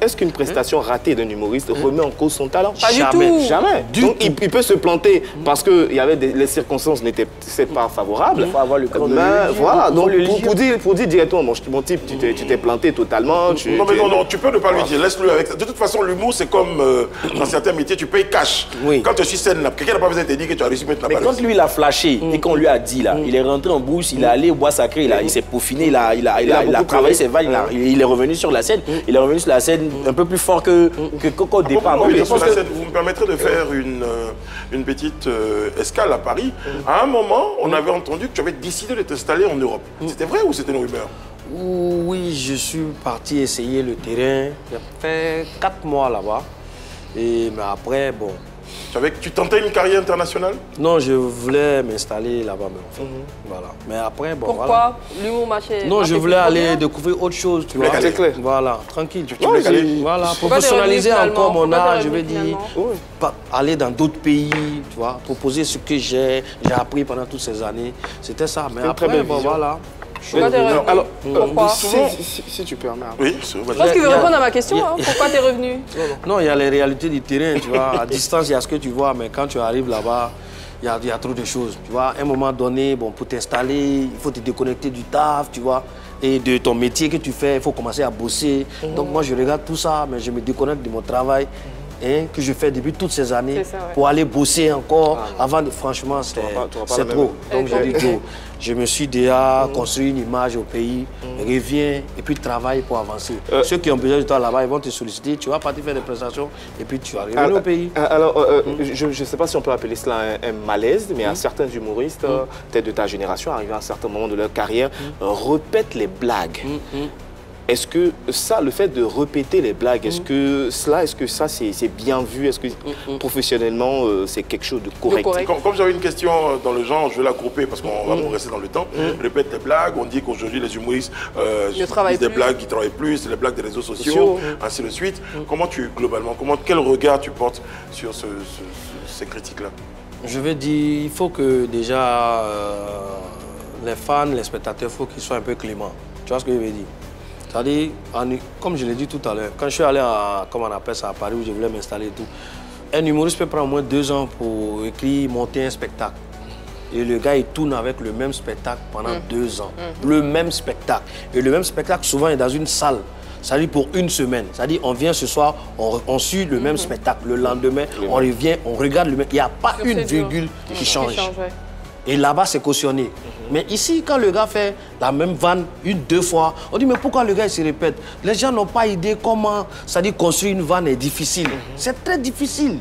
est-ce qu'une prestation ratée d'un humoriste remet en cause son talent? Pas du tout. Jamais. Donc il peut se planter parce que les circonstances n'étaient pas favorables. Il faut avoir le cœur de voilà, donc pour dire directement, mon type, tu t'es planté totalement. Non, tu peux ne pas lui dire, laisse-le avec ça. De toute façon, l'humour, c'est comme dans certains métiers, tu payes cash. Quand tu es sur scène, quelqu'un n'a pas besoin de te dire que tu as réussi maintenant. Mais quand lui, il a flashé et qu'on lui a dit, là, il est rentré en bourse, il est allé au bois sacré, il s'est peaufiné, il a travaillé ses vagues, il est revenu sur la scène. Il est revenu sur la scène un peu plus fort qu'au départ. Vous me permettrez de faire une petite escale à Paris. À un moment, on avait entendu que tu avais décidé de t'installer en Europe. C'était vrai ou c'était une rumeur? Oui, je suis parti essayer le terrain. J'ai fait 4 mois là-bas. Mais après, bon... Tu tentais une carrière internationale? Non, je voulais m'installer là-bas même. En fait. Voilà. Mais après, bon, pourquoi? Voilà. L'humour marchait? Non, je voulais aller découvrir autre chose, tu vois. C'est clair. Voilà, tranquille. Voilà, professionnaliser encore mon art, je veux dire. Aller dans d'autres pays, tu vois. Proposer ce que j'ai appris pendant toutes ces années. C'était ça. Mais après, bon, voilà. Alors, pourquoi? Si tu permets. Oui, je pense qu'il veut répondre à ma question. Pourquoi tu es revenu? Non, il y a les réalités du terrain, tu vois. À distance, il y a ce que tu vois, mais quand tu arrives là-bas, il y a trop de choses. Tu vois, à un moment donné, bon, pour t'installer, il faut te déconnecter du taf, tu vois. Et de ton métier que tu fais, il faut commencer à bosser. Donc moi, je regarde tout ça, mais je me déconnecte de mon travail. Que je fais depuis toutes ces années pour aller bosser encore avant de... Franchement, c'est trop. Donc j'ai dit, je me suis déjà construit une image au pays, reviens et puis travaille pour avancer. Ceux qui ont besoin de toi là-bas, ils vont te solliciter, tu vas partir faire des prestations et puis tu vas revenir au pays. Alors, je ne sais pas si on peut appeler cela un malaise, mais certains humoristes, peut-être de ta génération, arrivés à un certain moment de leur carrière, répètent les blagues. Est-ce que ça, le fait de répéter les blagues, est-ce que ça c'est bien vu? Est-ce que professionnellement c'est quelque chose de correct? Comme j'avais une question dans le genre, je vais la grouper parce qu'on va rester dans le temps. On répète les blagues, on dit qu'aujourd'hui les humoristes disent des blagues qui travaillent plus, c'est les blagues des réseaux sociaux, ainsi de suite. Comment quel regard tu portes sur ces critiques-là? Je veux dire, il faut que déjà les fans, les spectateurs, il faut qu'ils soient un peu cléments. Tu vois ce que je veux dire? C'est-à-dire, comme je l'ai dit tout à l'heure, quand je suis allé à Paris où je voulais m'installer et tout, un humoriste peut prendre au moins 2 ans pour écrire, monter un spectacle. Et le gars, il tourne avec le même spectacle pendant 2 ans. Le même spectacle. Et le même spectacle, souvent, est dans une salle. C'est-à-dire pour une semaine. C'est-à-dire, on vient ce soir, on suit le même spectacle. Le lendemain, on revient, on regarde le même. Il n'y a pas une virgule qui change. Et là-bas, c'est cautionné. Mais ici, quand le gars fait la même vanne 1-2 fois, on dit, mais pourquoi le gars il se répète? Les gens n'ont pas idée comment, c'est-à-dire construire une vanne est difficile. C'est très difficile.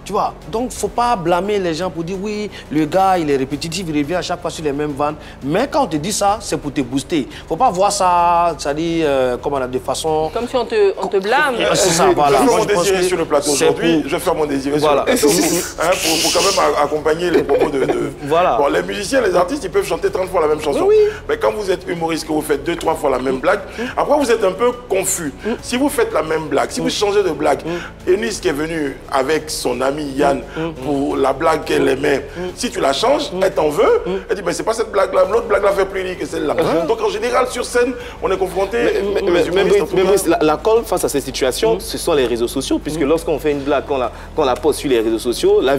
Tu vois, donc faut pas blâmer les gens pour dire oui, le gars il est répétitif, il revient à chaque fois sur les mêmes vannes. Mais quand on te dit ça, c'est pour te booster. Faut pas voir ça, ça dit comme on a de façon. Comme si on te blâme. C'est ça, voilà. Je vais faire mon désiré sur le plateau aujourd'hui. Je vais faire mon désiré sur le plateau. Pour quand même accompagner les propos de. Voilà. Bon, les musiciens, les artistes, ils peuvent chanter 30 fois la même chanson. Oui. Mais quand vous êtes humoriste, que vous faites 2-3 fois la même blague, après vous êtes un peu confus. Si vous faites la même blague, si vous changez de blague, Eunice qui est venue avec son ami Yann pour la blague qu'elle aimait, si tu la changes, elle t'en veut, elle dit mais c'est pas cette blague là, l'autre blague là fait plus rire que celle-là. Donc en général sur scène, on est confronté. La colle face à ces situations, ce sont les réseaux sociaux, puisque lorsqu'on fait une blague, qu'on la poste sur les réseaux sociaux, la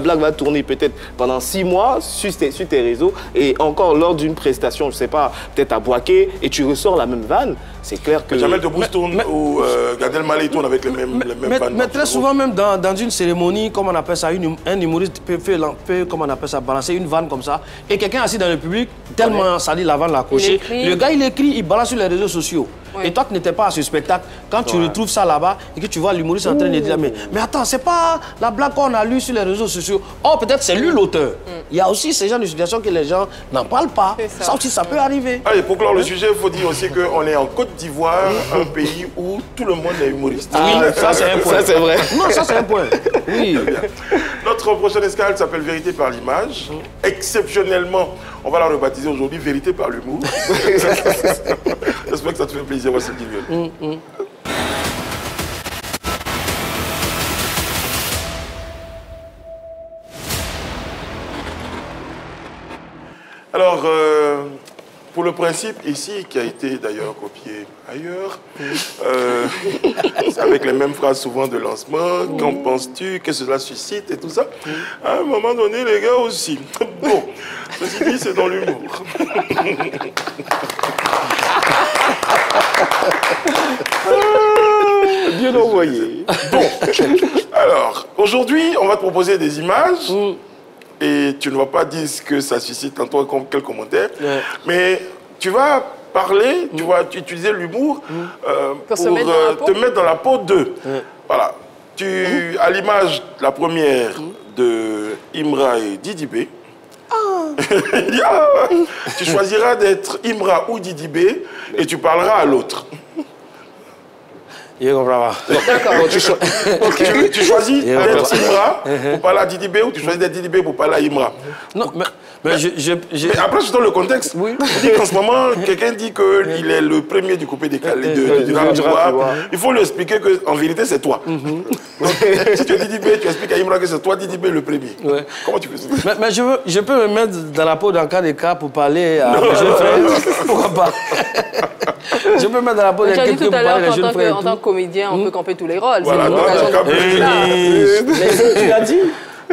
blague va tourner peut-être pendant 6 mois sur tes réseaux, et encore lors d'une prestation, je sais pas, peut-être à Boaké, et tu ressors la même vanne. C'est clair que... Jamel Debbouze tourne ou Gad Elmaleh tourne avec les mêmes vannes. Mais très souvent, même dans une cérémonie, comme on appelle ça, un humoriste peut, comme on appelle ça, balancer une vanne comme ça, et quelqu'un assis dans le public, tellement ça dit la vanne l'a accroché, le gars il écrit, il balance sur les réseaux sociaux. Et toi qui n'étais pas à ce spectacle, quand tu retrouves ça là-bas et que tu vois l'humoriste en train de dire mais attends, c'est pas la blague qu'on a lue sur les réseaux sociaux. Oh, peut-être c'est lui l'auteur. Il y a aussi ces genres de situations que les gens n'en parlent pas. Ça aussi, ça peut arriver. Allez, pour clore le sujet, il faut dire aussi qu'on est en Côte d'Ivoire, un pays où tout le monde est humoriste. Oui, ça c'est un point. Ça c'est vrai. Non, ça c'est un point. Oui. Notre prochaine escale s'appelle Vérité par l'image. Exceptionnellement, on va la rebaptiser aujourd'hui Vérité par l'humour. J'espère que ça te fait plaisir, moi, cette gueule. Alors, pour le principe ici, qui a été d'ailleurs copié ailleurs, avec les mêmes phrases souvent de lancement, qu'en penses-tu, que cela suscite et tout ça, à un moment donné, les gars aussi. Bon, ceci dit, c'est dans l'humour. Bien envoyé. Bon, alors, aujourd'hui, on va te proposer des images. Et tu ne vas pas dire ce que ça suscite en toi, quel commentaire. Mais tu vas parler, tu vas utiliser l'humour pour te mettre dans la peau d'eux. Voilà. À l'image, la première de Imra et Didi B. Tu choisiras d'être Imra ou Didi B et tu parleras à l'autre. D'accord. Tu choisis d'être Imra pour parler à Didi B ou tu choisis d'être Didi B pour parler à Imra? Non, mais mais après, je donne le contexte. Oui. Je dis qu'en ce moment, quelqu'un dit qu'il est le premier du coupé décalé du rap. Il faut lui expliquer qu'en vérité, c'est toi. Donc, si tu es Didi B, tu expliques à Imra que c'est toi Didi B le premier. Comment tu fais ça? Mais je peux me mettre dans la peau d'un cas des cas pour parler à mes jeunes frères. Pourquoi pas? Je peux me mettre dans la peau d'un cas pour parler à mes jeunes frères. En tant que comédien, on peut camper tous les rôles. Voilà, tu l'as dit?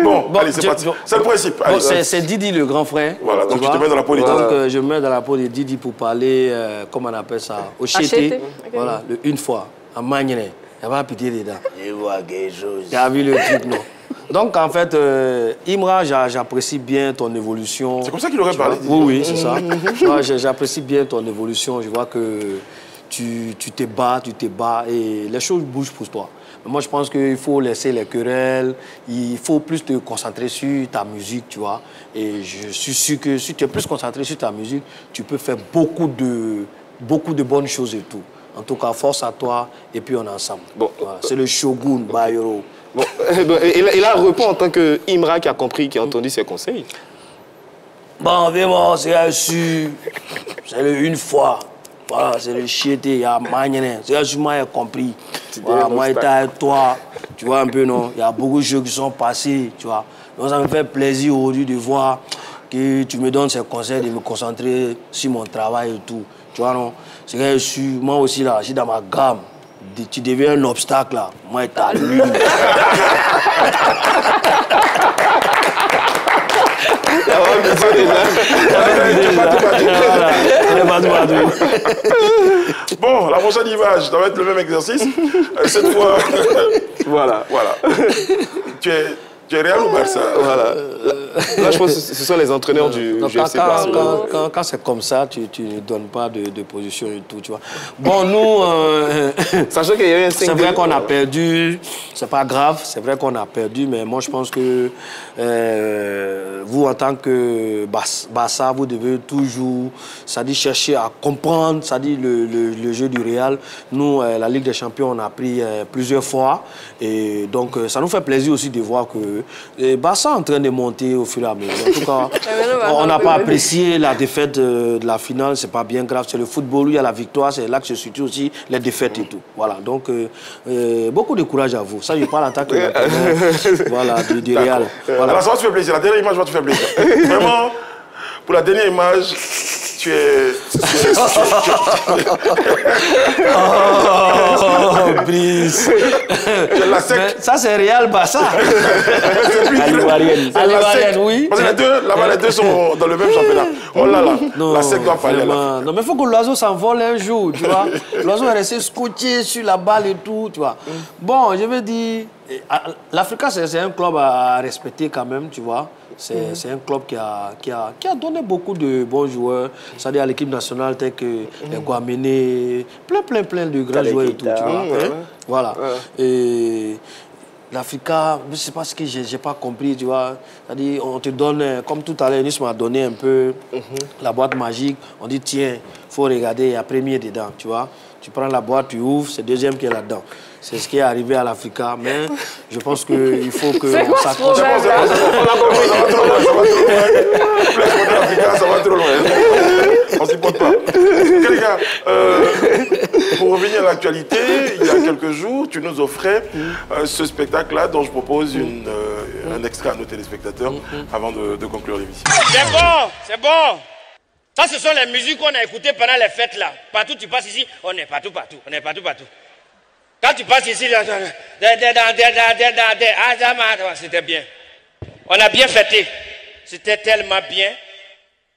Bon, allez, c'est parti. C'est le principe. Bon, c'est Didi le grand frère. Voilà, donc tu te mets dans la peau de Didi. Donc je me mets dans la peau de Didi pour parler, comment on appelle ça, au chété. Voilà, une fois, à Magné. Il n'y a pas pitié dedans. Je vois quelque chose. Tu as vu le truc, non? Donc en fait, Imra, j'apprécie bien ton évolution. C'est comme ça qu'il aurait parlé. Oui, c'est ça. J'apprécie bien ton évolution. Je vois que tu te bats et les choses bougent pour toi. Moi, je pense qu'il faut laisser les querelles, il faut plus te concentrer sur ta musique, tu vois. Et je suis sûr que si tu es plus concentré sur ta musique, tu peux faire beaucoup de bonnes choses et tout. En tout cas, force à toi et puis on est ensemble. Bon, voilà. C'est le Shogun Bayero. Bon, et là, répond en tant que Imra qui a compris, qui a entendu ses conseils. Bon, vraiment, c'est sûr. C'est une fois. Voilà, c'est le chiété, il y a Magné. C'est sûr, moi, j'ai compris. Voilà, moi, j'étais avec toi. Tu vois un peu, non? Il y a beaucoup de choses qui sont passées, tu vois. Donc, ça me fait plaisir aujourd'hui de voir que tu me donnes ces conseils, de me concentrer sur mon travail et tout. Tu vois, non? C'est que je suis, moi aussi, là, je suis dans ma gamme. Tu deviens un obstacle, là. Moi, t'as lu. Bon, la prochaine image, ça va être le même exercice. Cette fois, voilà. Tu es Tu es Real ou Barça? Voilà. Là, je pense que ce sont les entraîneurs du FC Barcelone. Quand c'est comme ça, tu ne donnes pas de position et tout, tu vois. Bon, nous, sachant qu'il y a eu un 5-2. C'est vrai qu'on a perdu, c'est pas grave, c'est vrai qu'on a perdu, mais moi, je pense que vous, en tant que Barça, vous devez toujours, c'est-à-dire chercher à comprendre, c'est-à-dire le jeu du Real. Nous, la Ligue des Champions, on a pris plusieurs fois, et donc ça nous fait plaisir aussi de voir que Barça est en train de monter au fur et à mesure. En tout cas, on n'a pas apprécié la défaite de la finale, c'est pas bien grave, c'est le football, il y a la victoire, c'est là que se situe aussi les défaites et tout. Voilà, donc beaucoup de courage à vous. Ça, je parle en tant que voilà, du Real. Voilà. Alors ça va te faire plaisir, la dernière image va te faire plaisir. Vraiment, pour la dernière image, tu es... Oh, Brice. Ça, c'est Real Barça. Aliwarienne, oui. Parce que les deux, là-bas, les deux sont dans le même championnat. Oh là là, la SEC doit parler là. Non, mais il faut que l'oiseau s'envole un jour, tu vois. L'oiseau est resté scotché sur la balle et tout, tu vois. Bon, je veux dire, l'Africa, c'est un club à respecter quand même, tu vois. C'est un club qui a donné beaucoup de bons joueurs, c'est-à-dire à l'équipe nationale, tel que Guaméné, plein de grands joueurs et tout, tu vois. Voilà. Et l'Africa, je ne sais pas ce que je n'ai pas compris, tu vois. C'est-à-dire, on te donne, comme tout à l'heure, Nice m'a donné un peu la boîte magique. On dit, tiens, il faut regarder, il y a premier dedans, tu vois. Tu prends la boîte, tu ouvres, c'est deuxième qui est là-dedans. C'est ce qui est arrivé à l'Africa, mais je pense qu'il faut que... C'est quoi ce problème? Ça va trop loin. On s'y porte pas. Les gars, pour revenir à l'actualité, il y a quelques jours, tu nous offrais ce spectacle-là dont je propose un extrait à nos téléspectateurs avant de conclure l'émission. C'est bon. Ça, ce sont les musiques qu'on a écoutées pendant les fêtes là. Partout tu passes ici, on est partout. On est partout. Quand tu passes ici, c'était bien. On a bien fêté. C'était tellement bien.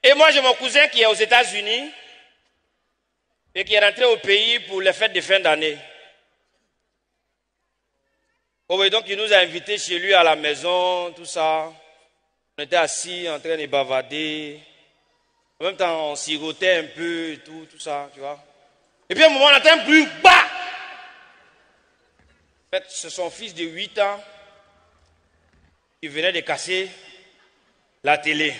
Et moi, j'ai mon cousin qui est aux États-Unis et qui est rentré au pays pour les fêtes de fin d'année. Oh oui, donc il nous a invités chez lui à la maison, tout ça. On était assis en train de bavarder. En même temps, on sirotait un peu et tout ça, tu vois. Et puis à un moment, on entend un bruit, bah! En fait, c'est son fils de 8 ans qui venait de casser la télé.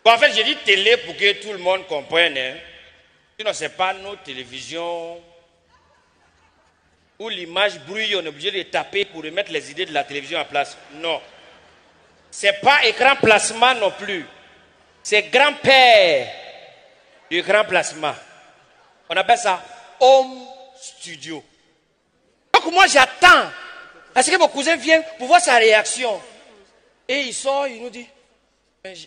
Bon, en fait, j'ai dit télé pour que tout le monde comprenne. Hein. Sinon, ce n'est pas nos télévisions où l'image brûle, on est obligé de taper pour remettre les idées de la télévision en place. Non. Ce n'est pas écran plasma non plus. C'est grand-père du grand plasma. On appelle ça home studio. Donc moi j'attends à ce que mon cousin vienne pour voir sa réaction. Et il sort, il nous dit,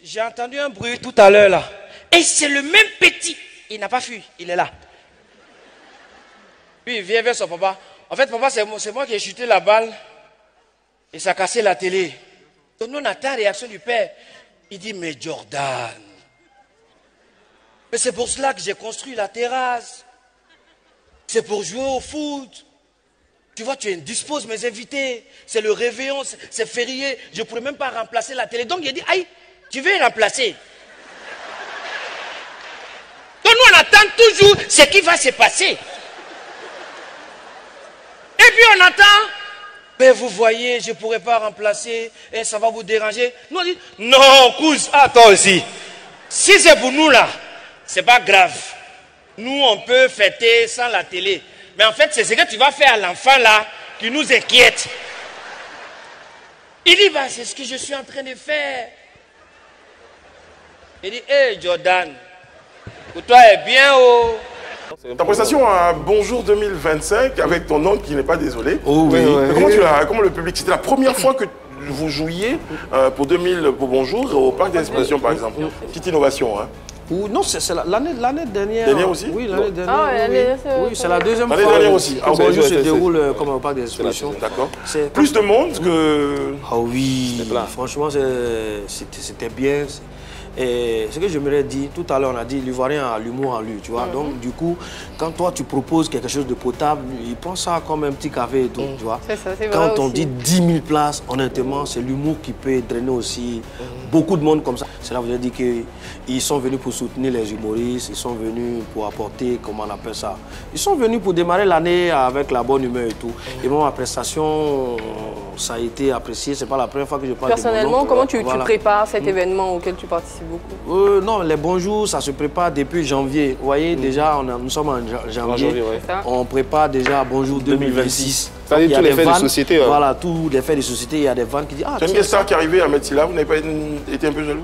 j'ai entendu un bruit tout à l'heure là. Et c'est le même petit. Il n'a pas fui, il est là. Puis il vient vers son papa. En fait, papa, c'est moi qui ai chuté la balle et ça a cassé la télé. Donc nous on attend la réaction du père. Il dit, mais Jordan, mais c'est pour cela que j'ai construit la terrasse. C'est pour jouer au foot. Tu vois, tu indisposes mes invités. C'est le réveillon, c'est férié. Je ne pourrais même pas remplacer la télé. Donc il a dit, aïe, tu veux remplacer. Donc nous, on attend toujours ce qui va se passer. Et puis on attend. Mais vous voyez, je ne pourrais pas remplacer, et ça va vous déranger. Nous, on dit, non, cousin, à toi aussi. Si c'est pour nous là, c'est pas grave. Nous, on peut fêter sans la télé. Mais en fait, c'est ce que tu vas faire à l'enfant là qui nous inquiète. Il dit, bah, c'est ce que je suis en train de faire. Il dit, hé Jordan, pour toi est bien oh. Ta prestation à Bonjour 2025 avec ton oncle qui n'est pas désolé. Oh oui. Comment le public, c'était la première fois que vous jouiez pour Bonjour au Parc des Expositions par exemple. Petite innovation. Hein. Non, c'est l'année dernière. Dernière aussi? Oui, l'année dernière. Ah ouais, oui, c'est la deuxième fois. L'année dernière aussi. Ah, Bonjour se déroule comme au Parc des Expositions. D'accord. Plus de monde que... Ah oui, franchement, c'était bien. Et ce que j'aimerais dire, tout à l'heure on a dit l'Ivoirien a l'humour en lui, tu vois. Donc du coup, quand toi tu proposes quelque chose de potable, il prend ça comme un petit café et tout, tu vois. C'est ça, c'est vrai Quand on aussi. dit 10 000 places, honnêtement, c'est l'humour qui peut drainer aussi beaucoup de monde comme ça. Cela veut dire qu'ils sont venus pour soutenir les humoristes, ils sont venus pour apporter, comment on appelle ça, ils sont venus pour démarrer l'année avec la bonne humeur et tout. Et moi, ma prestation, ça a été apprécié. C'est pas la première fois que je parle de mon Personnellement, oncle. comment tu Voilà. prépares cet événement auquel tu participes beaucoup? Non, les bonjours, ça se prépare depuis janvier. Vous voyez, déjà, nous sommes en janvier. ouais. On prépare déjà Bonjour 2026. Ça veut dire tous les faits de société. Ouais. Voilà, tous les faits de société. Il y a des vannes qui disent... Ah, Tu as une guest star qui est arrivée à Metsila, vous n'avez pas été un peu jaloux?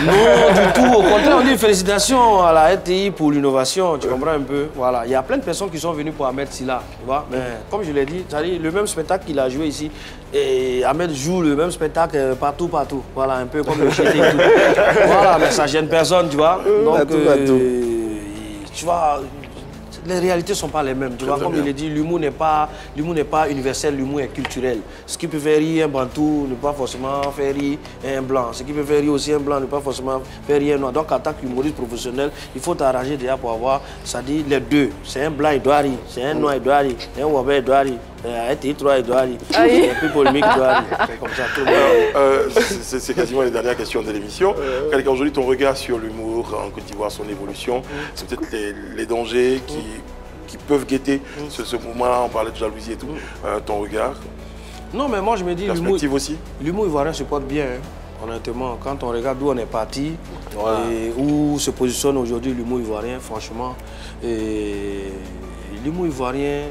Non, du tout. Au contraire, on dit félicitations à la RTI pour l'innovation. Tu comprends un peu? Voilà. Il y a plein de personnes qui sont venues pour Ahmed Silla. Tu vois? Mais comme je l'ai dit, le même spectacle qu'il a joué ici, et Ahmed joue le même spectacle partout. Voilà, un peu comme le chien et tout. Voilà, mais ça gêne personne, tu vois? Donc, tu vois, les réalités ne sont pas les mêmes. Tu vois, comme il est dit, l'humour n'est pas universel, l'humour est culturel. Ce qui peut faire rire un bantou ne peut pas forcément faire rire un blanc. Ce qui peut faire rire aussi un blanc ne peut pas forcément faire rire un noir. Donc en tant qu'humoriste professionnel, il faut t'arranger déjà pour avoir, ça dit les deux. C'est un blanc, il doit rire. C'est un noir, il doit rire. C'est un wabé, il doit rire. RTI 3, il doit rire. C'est un peu polémique, il doit rire. C'est comme ça. Tout le monde. C'est quasiment les dernières questions de l'émission. Aujourd'hui, ton regard sur l'humour en Côte d'Ivoire, son évolution, c'est peut-être les dangers qui peuvent guetter ce mouvement-là. On parlait de jalousie et tout. Ton regard? Non, mais moi je me dis, perspective aussi. L'humour ivoirien se porte bien. Honnêtement, quand on regarde d'où on est parti, et où se positionne aujourd'hui l'humour ivoirien, franchement, l'humour ivoirien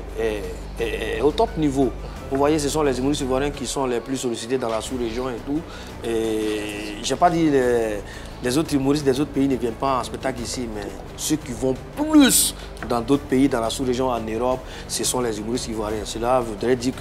est au top niveau. Vous voyez, ce sont les humoristes ivoiriens qui sont les plus sollicités dans la sous-région et tout. Et je n'ai pas dit les autres humoristes des autres pays ne viennent pas en spectacle ici, mais ceux qui vont plus dans d'autres pays, dans la sous-région, en Europe, ce sont les humoristes ivoiriens. Cela voudrait dire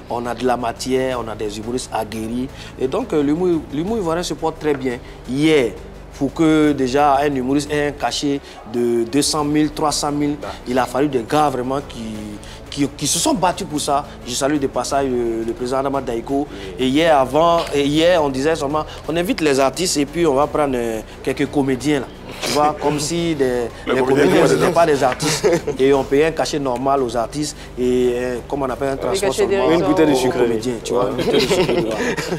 qu'on a de la matière, on a des humoristes aguerris. Et donc, l'humour ivoirien se porte très bien. Hier, pour que déjà un humoriste ait un cachet de 200 000, 300 000, il a fallu des gars vraiment qui se sont battus pour ça. Je salue de passage le président Adama Daïko. Et hier, on disait seulement, on invite les artistes et puis on va prendre quelques comédiens là. Tu vois, comme si les comédiens n'étaient pas des artistes. Et on payait un cachet normal aux artistes et comme on appelle un transport seulement, une bouteille de sucre. Comédien, tu vois, une bouteille de sucre.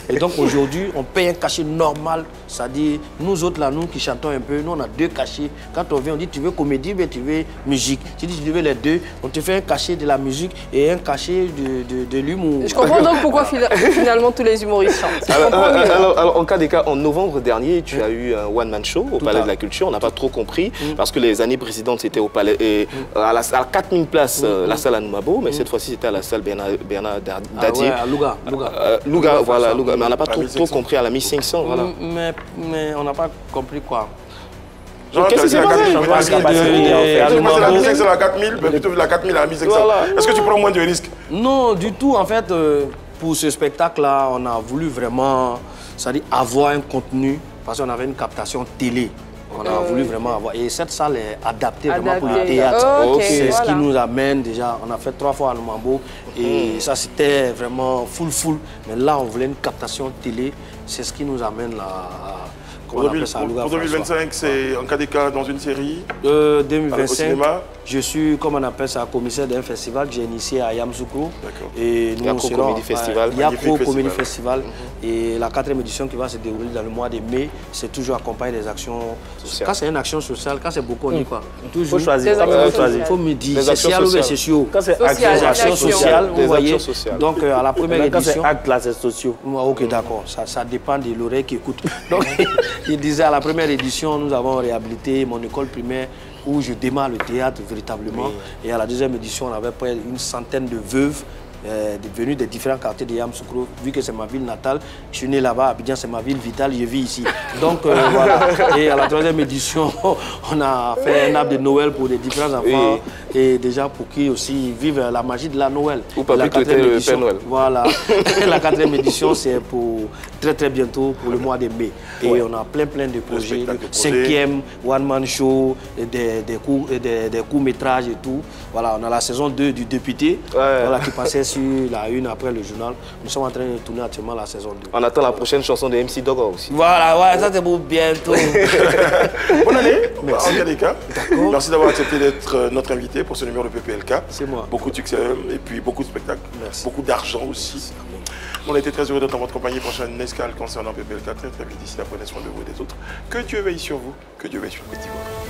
Et donc aujourd'hui, on paye un cachet normal. C'est-à-dire, nous autres là, nous qui chantons un peu, nous on a deux cachets. Quand on vient, on dit tu veux comédie, mais tu veux musique. Tu dis tu veux les deux, on te fait un cachet de la musique et un cachet de l'humour. Je comprends donc pourquoi finalement tous les humoristes chantent. Alors, en cas des cas, en novembre dernier, tu as eu un one-man show au Palais de la Culture. On n'a pas trop compris parce que les années précédentes, c'était au Palais, à 4000 places, la salle à Noumabo, mais cette fois-ci, c'était à la salle Bernard Dadier. À Louga. Louga, voilà, Louga. Mais on n'a pas trop compris à la 1500. Voilà. Mais on n'a pas compris quoi. Qu'est-ce que c'est passé de la 1500 à 4000, plutôt de la 4000 à la 1500. Est-ce que tu prends moins de risques? Non, du tout. En fait, pour ce spectacle-là, on a voulu vraiment, c'est-à-dire avoir un contenu, parce qu'on avait une captation télé. On a voulu vraiment avoir. Et cette salle est adaptée vraiment pour le théâtre. C'est ce qui nous amène déjà. On a fait 3 fois à Noumabo et ça c'était vraiment full. Mais là, on voulait une captation télé. C'est ce qui nous amène là. Pour 2025, c'est en cas des cas dans une série 2025, je suis, comme on appelle ça, commissaire d'un festival que j'ai initié à Yamoussoukro. Et nous Yako Comedy Festival. Yako Comedy Festival. Et la 4e édition qui va se dérouler dans le mois de mai, c'est toujours accompagné des actions sociales. Quand c'est une action sociale, quand c'est beaucoup, on dit quoi? Toujours. Il faut choisir. Il faut me dire, c'est social ou sociaux? Quand c'est action sociale, vous voyez. Donc à la première édition. Quand c'est acte là, c'est sociaux. Ok, d'accord. Ça dépend de l'oreille qui écoute. Donc, il disait à la première édition, nous avons réhabilité mon école primaire où je démarre le théâtre véritablement. Et à la 2e édition, on avait près d'une centaine de veuves venues des différents quartiers de Yamoussoukro. Vu que c'est ma ville natale, je suis né là-bas, Abidjan c'est ma ville vitale, je vis ici. Donc voilà. Et à la 3e édition, on a fait un arbre de Noël pour les différents enfants et déjà pour qu'ils aussi vivent la magie de la Noël. Ou pas plus que le Père Noël. Voilà. La 4e édition, c'est pour très bientôt, pour le mois de mai. Et on a plein de projets. 5e, one-man show, des courts-métrages et tout. Voilà, on a la saison 2 du député voilà, qui passait sur la une après le journal. Nous sommes en train de tourner actuellement la saison 2. On attend la prochaine chanson de MC Dogo aussi. Voilà, ouais, ça c'est pour bientôt. Bonne année, merci. en Kadeka. Merci d'avoir accepté d'être notre invité pour ce numéro de PPLK. C'est moi. Beaucoup de succès et puis beaucoup de spectacles. Merci. Beaucoup d'argent aussi. On a été très heureux d'être en votre compagnie. Prochaine escale concernant PPLK très vite. D'ici là, prenez soin de vous et des autres. Que Dieu veille sur vous, que Dieu veille sur Côte d'Ivoire.